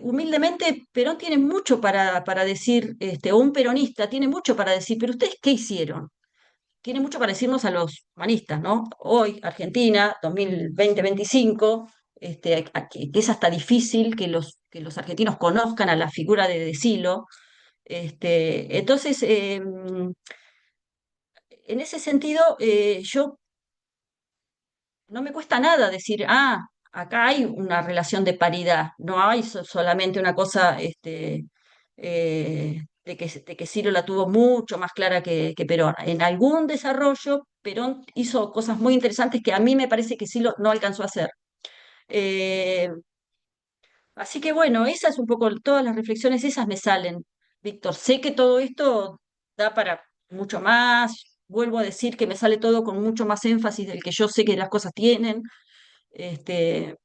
D: humildemente Perón tiene mucho para decir, o un peronista tiene mucho para decir, pero ¿ustedes qué hicieron? Tiene mucho para decirnos a los humanistas, ¿no? Hoy, Argentina, 2020-25, que es hasta difícil que los argentinos conozcan a la figura de Silo. Entonces, en ese sentido, yo no me cuesta nada decir, ah, acá hay una relación de paridad, no hay solamente una cosa de que Ciro la tuvo mucho más clara que Perón. En algún desarrollo, Perón hizo cosas muy interesantes que a mí me parece que Ciro no alcanzó a hacer. Eh, Así que bueno, esas un poco, todas las reflexiones esas me salen, Víctor. Sé que todo esto da para mucho más. Vuelvo a decir que me sale todo con mucho más énfasis del que yo sé que las cosas tienen.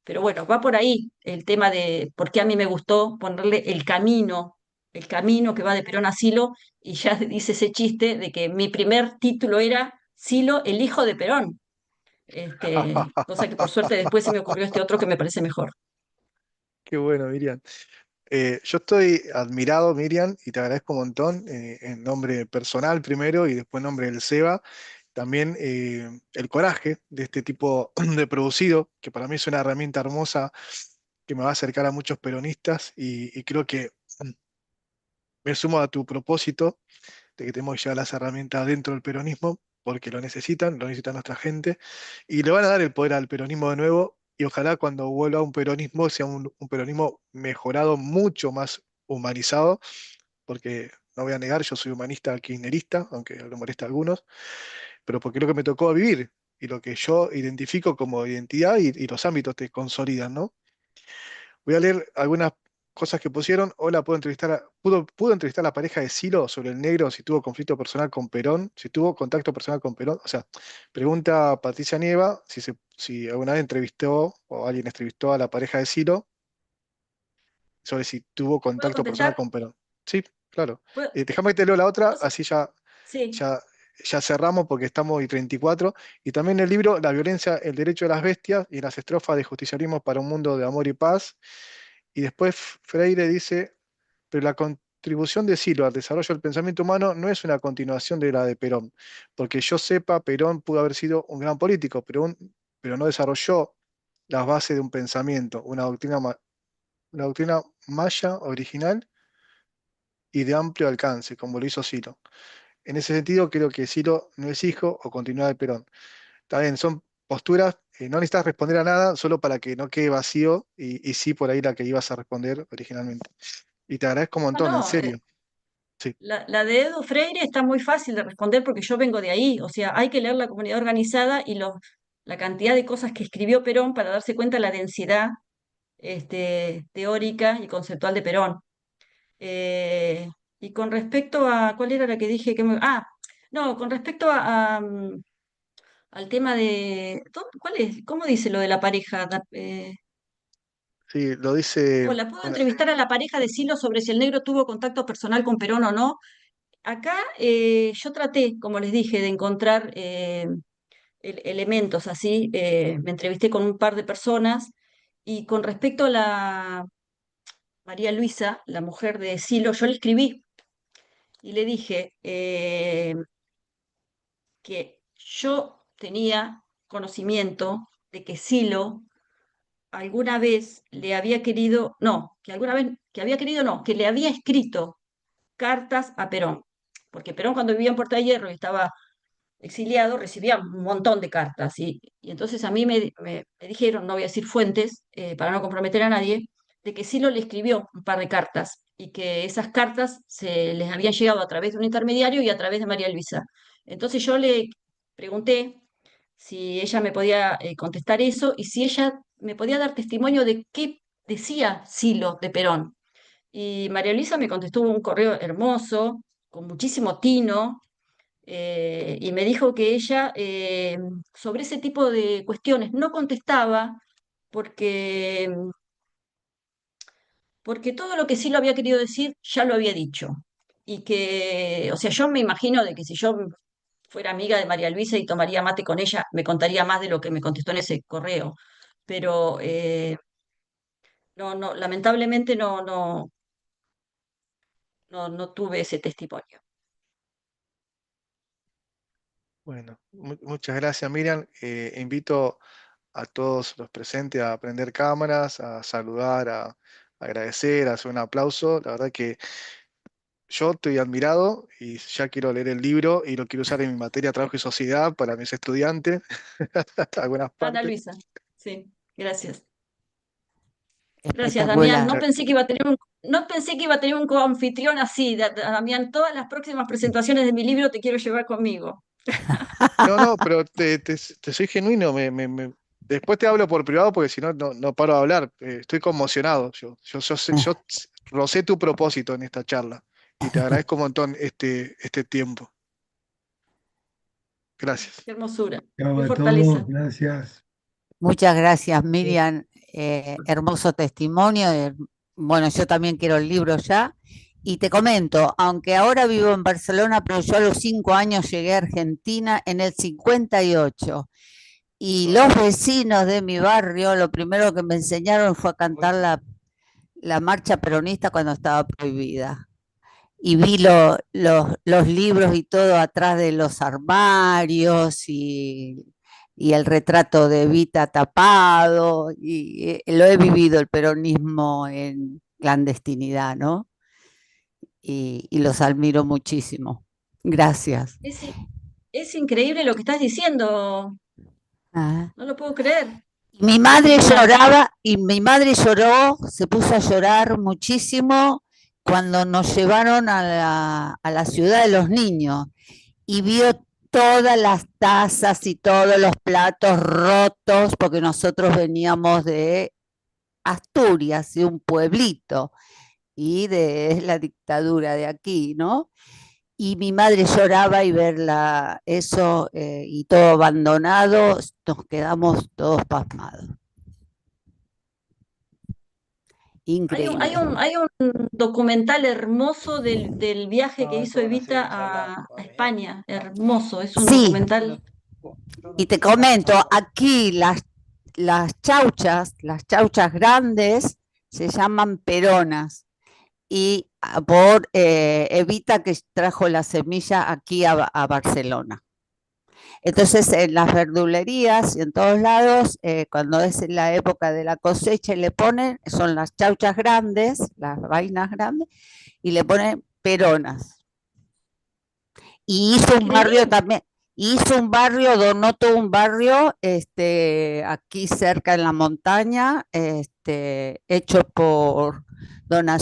D: Pero bueno, va por ahí el tema de por qué a mí me gustó ponerle el camino que va de Perón a Silo, y ya dice ese chiste de que mi primer título era Silo, el hijo de Perón. Cosa que por suerte después se me ocurrió este otro que me parece mejor.
B: Qué bueno, Miriam. Yo estoy admirado, Miriam, y te agradezco un montón, en nombre personal primero y después en nombre del SEBA. También el coraje de este tipo de producido, que para mí es una herramienta hermosa que me va a acercar a muchos peronistas y creo que me sumo a tu propósito de que tenemos que llevar las herramientas dentro del peronismo, porque lo necesita nuestra gente, y le van a dar el poder al peronismo de nuevo, y ojalá cuando vuelva un peronismo sea un peronismo mejorado, mucho más humanizado, porque no voy a negar, yo soy humanista kirchnerista, aunque le molesta a algunos, pero porque es lo que me tocó vivir, y lo que yo identifico como identidad y los ámbitos te consolidan, ¿no? Voy a leer algunas cosas que pusieron. Hola, ¿pudo entrevistar a la pareja de Silo sobre el negro si tuvo conflicto personal con Perón? Si tuvo contacto personal con Perón. O sea, pregunta Patricia Nieva si alguna vez entrevistó o alguien entrevistó a la pareja de Silo sobre si tuvo
D: ¿Puedo
B: contacto personal
D: contestar?
B: con Perón. Sí, claro.
D: ¿Puedo?
B: Déjame que te leo la otra,
D: Vos-
B: así ya,
D: Sí.
B: ya, ya cerramos porque estamos y 34. Y también el libro La violencia, el derecho de las bestias y las estrofas de justicialismo para un mundo de amor y paz. Y después Freire dice, pero la contribución de Silo al desarrollo del pensamiento humano no es una continuación de la de Perón, porque yo sepa, Perón pudo haber sido un gran político, pero no desarrolló las bases de un pensamiento, una doctrina maya original y de amplio alcance, como lo hizo Silo. En ese sentido, creo que Silo no es hijo o continuidad de Perón. Está bien, son posturas, no necesitas responder a nada, solo para que no quede vacío y sí por ahí la que ibas a responder originalmente. Y te agradezco un
D: No,
B: montón, en
D: no,
B: serio. Sí,
D: la de Edu Freire está muy fácil de responder porque yo vengo de ahí. O sea, hay que leer La Comunidad Organizada y la cantidad de cosas que escribió Perón para darse cuenta de la densidad teórica y conceptual de Perón. Eh, y con respecto a, ¿cuál era la que dije que no, con respecto al tema de, ¿cuál es? ¿Cómo dice lo de la pareja?
B: sí, lo dice.
D: Hola, ¿puedo
B: Bueno,
D: entrevistar a la pareja de Silo sobre si el negro tuvo contacto personal con Perón o no? Acá yo traté, como les dije, de encontrar elementos así. Me entrevisté con un par de personas y con respecto a la María Luisa, la mujer de Silo, yo le escribí y le dije que yo tenía conocimiento de que Silo alguna vez le había querido, no, que alguna vez, que había querido, no, que le había escrito cartas a Perón, porque Perón cuando vivía en Puerta de Hierro y estaba exiliado recibía un montón de cartas y entonces a mí me dijeron, no voy a decir fuentes para no comprometer a nadie, de que Silo le escribió un par de cartas y que esas cartas se les habían llegado a través de un intermediario y a través de María Luisa. Entonces yo le pregunté si ella me podía contestar eso y si ella me podía dar testimonio de qué decía Silo de Perón. Y María Luisa me contestó un correo hermoso, con muchísimo tino, y me dijo que ella sobre ese tipo de cuestiones no contestaba porque, porque todo lo que sí lo había querido decir ya lo había dicho. Y que, o sea, yo me imagino de que si yo fuera amiga de María Luisa y tomaría mate con ella, me contaría más de lo que me contestó en ese correo. Pero no, no, lamentablemente no tuve ese testimonio.
B: bueno, muchas gracias, Miriam. Invito a todos los presentes a prender cámaras, a saludar, a agradecer, a hacer un aplauso. La verdad que yo estoy admirado y ya quiero leer el libro y lo quiero usar en mi materia Trabajo y Sociedad para mis estudiantes, algunas
D: Ana
B: partes.
D: Luisa, sí, gracias. Gracias, Damián.
E: Espectacular.
D: No pensé que iba a tener un coanfitrión así, Damián. Todas las próximas presentaciones de mi libro te quiero llevar conmigo.
B: No, no, pero te soy genuino, Después te hablo por privado porque si no, no paro de hablar. Estoy conmocionado. Yo rocé tu propósito en esta charla y te agradezco un montón este tiempo. Gracias.
D: Qué hermosura,
I: Chao
D: qué
I: a
D: fortaleza.
I: todos, gracias.
E: Muchas gracias, Miriam. Hermoso testimonio. Bueno, yo también quiero el libro ya. Y te comento, aunque ahora vivo en Barcelona, pero yo a los 5 años llegué a Argentina en el 58. Y los vecinos de mi barrio, lo primero que me enseñaron fue a cantar la marcha peronista cuando estaba prohibida. Y vi los libros y todo atrás de los armarios y el retrato de Evita tapado, y lo he vivido el peronismo en clandestinidad, ¿no? Y los admiro muchísimo. Gracias.
D: Es increíble lo que estás diciendo,
E: Ah.
D: no lo puedo creer.
E: Mi madre lloraba y mi madre lloró, se puso a llorar muchísimo cuando nos llevaron a la ciudad de los niños y vio todas las tazas y todos los platos rotos, porque nosotros veníamos de Asturias, de un pueblito, y de la dictadura de aquí, ¿no? Y mi madre lloraba y verla eso y todo abandonado, nos quedamos todos pasmados. Increíble.
D: Hay un documental hermoso del viaje que hizo Evita a España, hermoso, es un
E: Sí.
D: documental.
E: Y te comento, aquí las chauchas grandes se llaman peronas, y por Evita que trajo la semilla aquí a Barcelona. Entonces en las verdulerías y en todos lados, cuando es la época de la cosecha, le ponen, son las chauchas grandes, las vainas grandes, y le ponen peronas. Y hizo un barrio también, donó todo un barrio aquí cerca en la montaña, hecho por donación